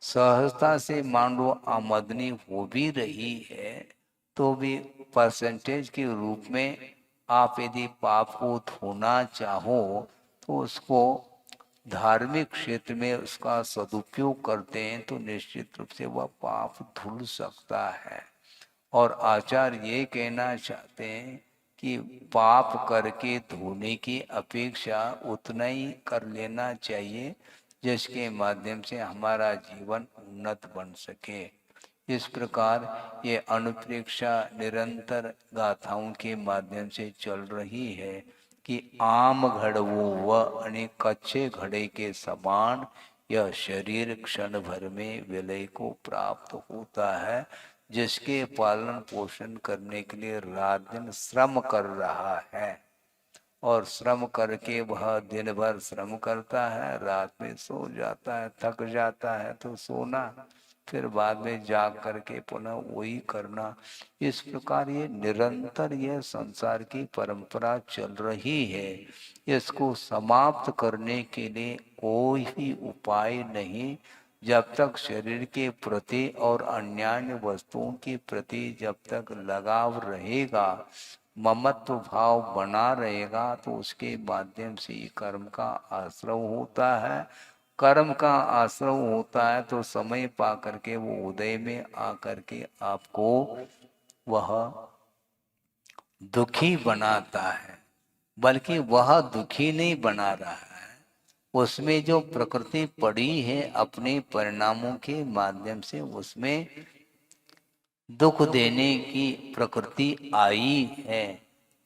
सहजता से मान लो आमदनी हो भी रही है तो भी परसेंटेज के रूप में आप यदि पाप को धोना चाहो तो उसको धार्मिक क्षेत्र में उसका सदुपयोग करते हैं तो निश्चित रूप से वह पाप धुल सकता है। और आचार्य ये कहना चाहते हैं कि पाप करके धोने की अपेक्षा उतना ही कर लेना चाहिए जिसके माध्यम से हमारा जीवन उन्नत बन सके। इस प्रकार ये अनुप्रेक्षा निरंतर गाथाओं के माध्यम से चल रही है कि आम घड़वो व अनेक कच्चे घड़े के समान यह शरीर क्षण भर में विलय को प्राप्त होता है। जिसके पालन पोषण करने के लिए रात दिन श्रम कर रहा है और श्रम करके वह दिन भर श्रम करता है, रात में सो जाता है, थक जाता है तो सोना, फिर बाद में जाग करके पुनः वही करना। इस प्रकार ये निरंतर यह संसार की परंपरा चल रही है। इसको समाप्त करने के लिए कोई भी उपाय नहीं। जब तक शरीर के प्रति और अन्य वस्तुओं के प्रति जब तक लगाव रहेगा, ममत्व भाव बना रहेगा, तो उसके माध्यम से कर्म का आश्रव होता है। कर्म का आश्रव होता है तो समय पा करके वो उदय में आकर के आपको वह दुखी बनाता है, बल्कि वह दुखी नहीं बना रहा है। उसमें जो प्रकृति पड़ी है अपने परिणामों के माध्यम से उसमें दुख देने की प्रकृति आई है।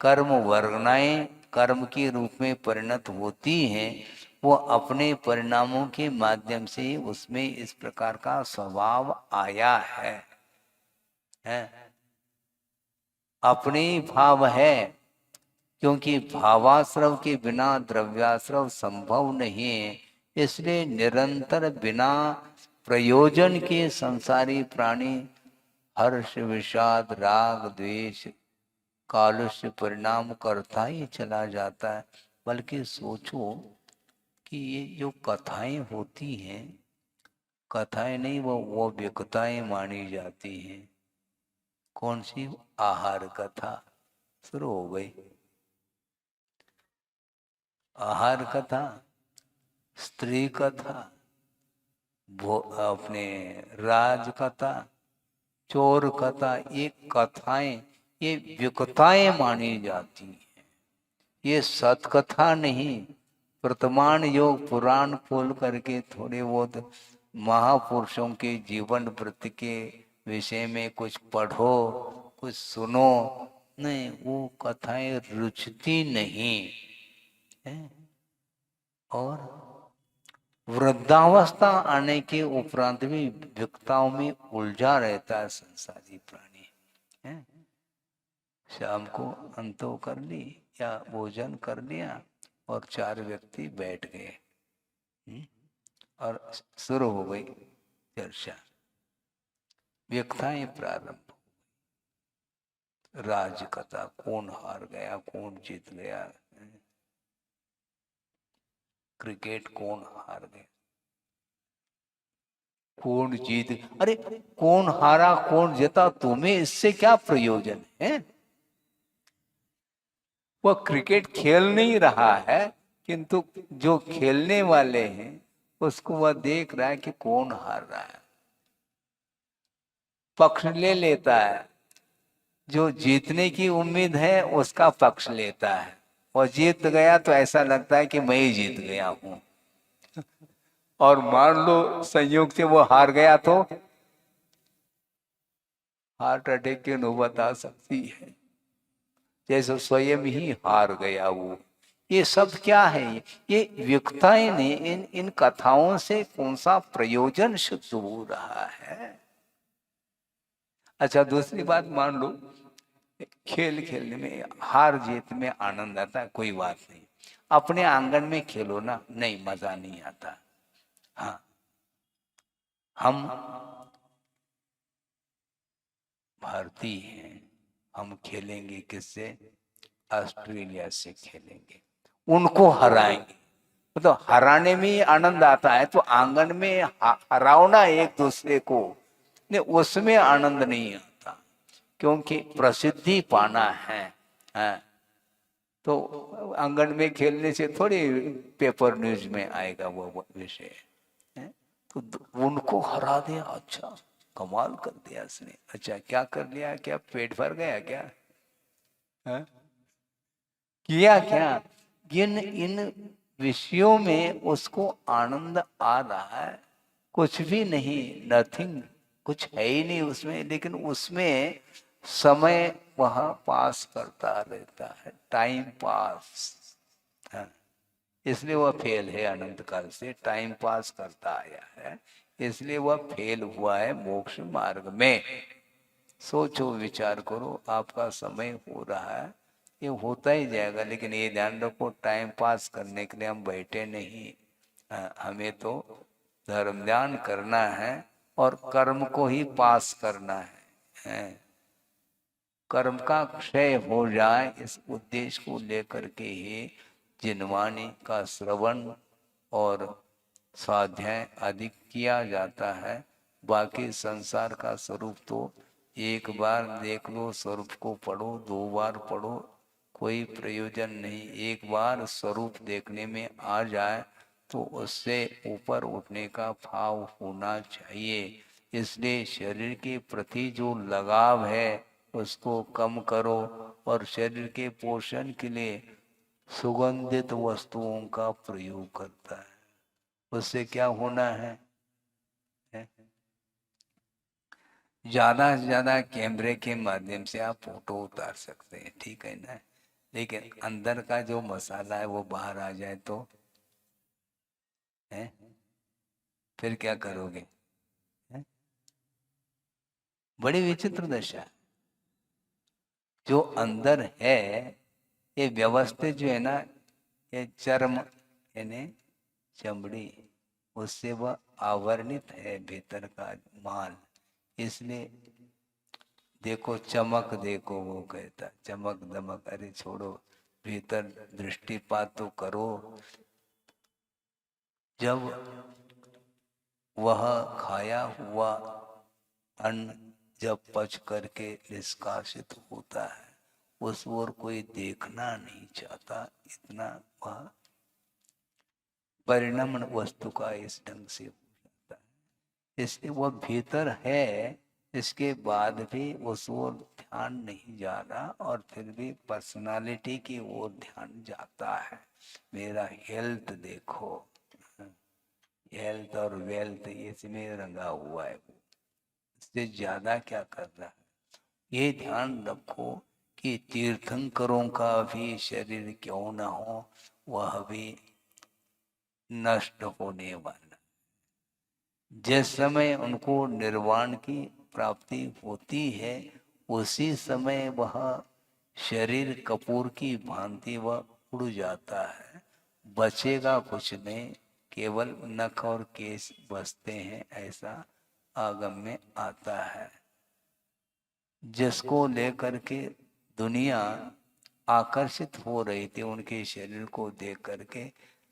कर्म वर्गनाएं कर्म के रूप में परिणत होती हैं, वो अपने परिणामों के माध्यम से उसमें इस प्रकार का स्वभाव आया है। अपने भाव है, क्योंकि भावाश्रव के बिना द्रव्याश्रव संभव नहीं है। इसलिए निरंतर बिना प्रयोजन के संसारी प्राणी हर्ष विषाद राग द्वेष कालुष्य परिणाम करता ही चला जाता है। बल्कि सोचो कि ये जो कथाएं होती हैं, कथाएं नहीं वो व्यक्ताएं मानी जाती हैं। कौन सी? आहार कथा शुरू हो गई। आहार कथा, स्त्री कथा, अपने राज कथा, चोर कथा, ये कथाएं ये व्यक्ताएं मानी जाती हैं। ये सतकथा नहीं। वर्तमान योग पुराण खोल करके थोड़े बहुत महापुरुषों के जीवन वृत्ति के विषय में कुछ पढ़ो, कुछ सुनो, नहीं वो कथाएं रुचती नहीं है। और वृद्धावस्था आने के उपरांत भी व्यक्ताओं में उलझा रहता है संसारी प्राणी है। शाम को अंतो कर ली या भोजन कर लिया और 4 व्यक्ति बैठ गए और शुरू हो गई चर्चा। व्यक्ताएं प्रारंभ, राजकथा, कौन हार गया कौन जीत गया, क्रिकेट कौन हार गया कौन जीत, अरे कौन हारा कौन जीता तुम्हें इससे क्या प्रयोजन है? वह क्रिकेट खेल नहीं रहा है, किंतु जो खेलने वाले हैं उसको वह देख रहा है कि कौन हार रहा है, पक्ष ले लेता है। जो जीतने की उम्मीद है उसका पक्ष लेता है, और जीत गया तो ऐसा लगता है कि मैं ही जीत गया हूं। और मान लो संयोग से वो हार गया तो हार्ट अटैक की नौबत आ सकती है, जैसे स्वयं ही हार गया वो। ये सब क्या है? ये व्यक्ताएं ने इन कथाओं से कौन सा प्रयोजन सिद्ध हो रहा है? अच्छा, दूसरी बात मान लो खेल खेलने में हार जीत में आनंद आता है, कोई बात नहीं, अपने आंगन में खेलो ना, नहीं मजा नहीं आता। हाँ, हम भारतीय हैं, हम खेलेंगे किससे? ऑस्ट्रेलिया से खेलेंगे, उनको हराएंगे। तो हराने में ही आनंद आता है, तो आंगन में हराओ ना एक दूसरे को, नहीं उसमें आनंद नहीं आता, क्योंकि प्रसिद्धि पाना है। तो आंगन में खेलने से थोड़ी पेपर न्यूज में आएगा वो विषय है। तो उनको हरा दिया, अच्छा कमाल कर दिया इसने, अच्छा क्या कर लिया, क्या पेट भर गया क्या, है? किया क्या, इन इन विषयों में उसको आनंद आ रहा है, कुछ भी नहीं, नथिंग, कुछ है ही नहीं उसमें, लेकिन उसमें समय वहां पास करता रहता है, टाइम पास है। इसलिए वह फेल है, अनंत काल से टाइम पास करता आया है, इसलिए वह फेल हुआ है मोक्ष मार्ग में। सोचो विचार करो, आपका समय हो रहा है, ये होता ही जाएगा, लेकिन ये ध्यान रखो टाइम पास करने के लिए हम बैठे नहीं, हमें तो धर्म ध्यान करना है और कर्म को ही पास करना है। कर्म का क्षय हो जाए इस उद्देश्य को लेकर के ही जिनवाणी का श्रवण और स्वाध्याय अधिक किया जाता है। बाकी संसार का स्वरूप तो एक बार देख लो, स्वरूप को पढ़ो, 2 बार पढ़ो, कोई प्रयोजन नहीं। एक बार स्वरूप देखने में आ जाए तो उससे ऊपर उठने का भाव होना चाहिए। इसलिए शरीर के प्रति जो लगाव है उसको कम करो और शरीर के पोषण के लिए सुगंधित वस्तुओं का प्रयोग करता है। उससे क्या होना है? ज्यादा से ज्यादा कैमरे के माध्यम से आप फोटो उतार सकते हैं, ठीक है ना, लेकिन अंदर का जो मसाला है वो बाहर आ जाए तो है, फिर क्या करोगे? है? बड़ी विचित्र दशा है। जो अंदर है ये व्यवस्थित जो है ना, ये चर्म यानी चमड़ी, उससे वह आवरणित है भीतर का माल। इसलिए देखो चमक, देखो वो कहता चमक दमक, अरे छोड़ो, भीतर दृष्टिपात तो करो। जब वह खाया हुआ अन्न जब पच करके निष्कासित होता है, उस ओर कोई देखना नहीं चाहता, इतना वह परिणाम वस्तु का इस ढंग से हो जाता है। इसलिए वह भीतर है, इसके बाद भी उस ओर ध्यान नहीं जा रहा, और फिर भी पर्सनालिटी की ओर ध्यान जाता है। मेरा हेल्थ देखो, हेल्थ और वेल्थ इसमें रंगा हुआ है, इससे ज्यादा क्या कर रहा है। ये ध्यान रखो कि तीर्थंकरों का भी शरीर क्यों न हो, वह भी नष्ट होने वाला। जिस समय उनको निर्वाण की प्राप्ति होती है उसी समय वह शरीर कपूर की भांति वह उड़ जाता है, बचेगा कुछ नहीं, केवल नख और केश बचते हैं, ऐसा आगम में आता है। जिसको लेकर के दुनिया आकर्षित हो रही थी उनके शरीर को देख करके,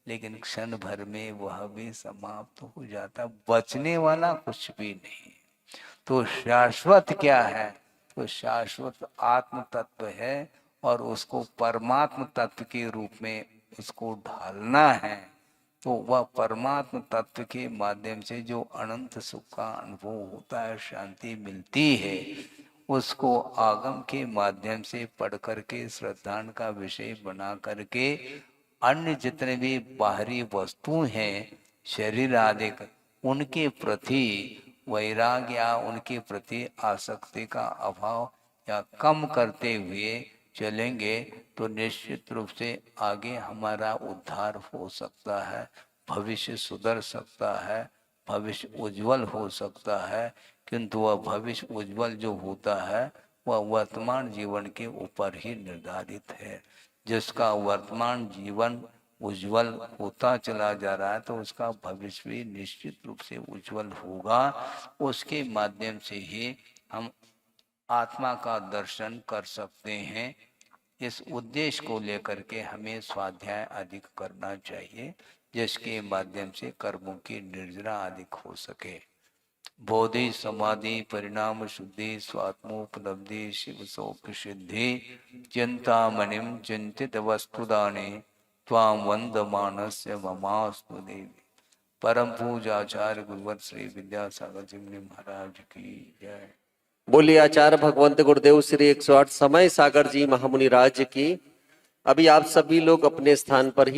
लेकिन क्षण भर में वह भी समाप्त हो जाता, बचने वाला कुछ भी नहीं। तो शाश्वत क्या है? तो शाश्वत आत्म तत्व है, और उसको परमात्म तत्व के रूप में उसको ढालना है। तो वह परमात्म तत्व के माध्यम से जो अनंत सुख का अनुभव होता है, शांति मिलती है, उसको आगम के माध्यम से पढ़ करके श्रद्धान का विषय बना करके अन्य जितने भी बाहरी वस्तु हैं शरीर आदि, उनके प्रति वैराग्य या उनके प्रति आसक्ति का अभाव या कम करते हुए चलेंगे तो निश्चित रूप से आगे हमारा उद्धार हो सकता है, भविष्य सुधर सकता है, भविष्य उज्जवल हो सकता है। किंतु वह भविष्य उज्जवल जो होता है वह वर्तमान जीवन के ऊपर ही निर्धारित है। जिसका वर्तमान जीवन उज्जवल होता चला जा रहा है तो उसका भविष्य भी निश्चित रूप से उज्जवल होगा। उसके माध्यम से ही हम आत्मा का दर्शन कर सकते हैं। इस उद्देश्य को लेकर के हमें स्वाध्याय अधिक करना चाहिए, जिसके माध्यम से कर्मों की निर्जरा अधिक हो सके। बोधि समाधि परिणाम शुद्धि स्वात्मोपलब्धि शिव शोक सिद्धि चिंतामणिम चिंतित वस्तुदाने त्वां वंदमानस्य ममास्तु देवी। परम पूजाचार्य गुरुवर श्री विद्यासागर जी महाराज की जय। बोलिए आचार्य भगवंत गुरुदेव श्री 108 समय सागर जी महामुनि राज्य की। अभी आप सभी लोग अपने स्थान पर ही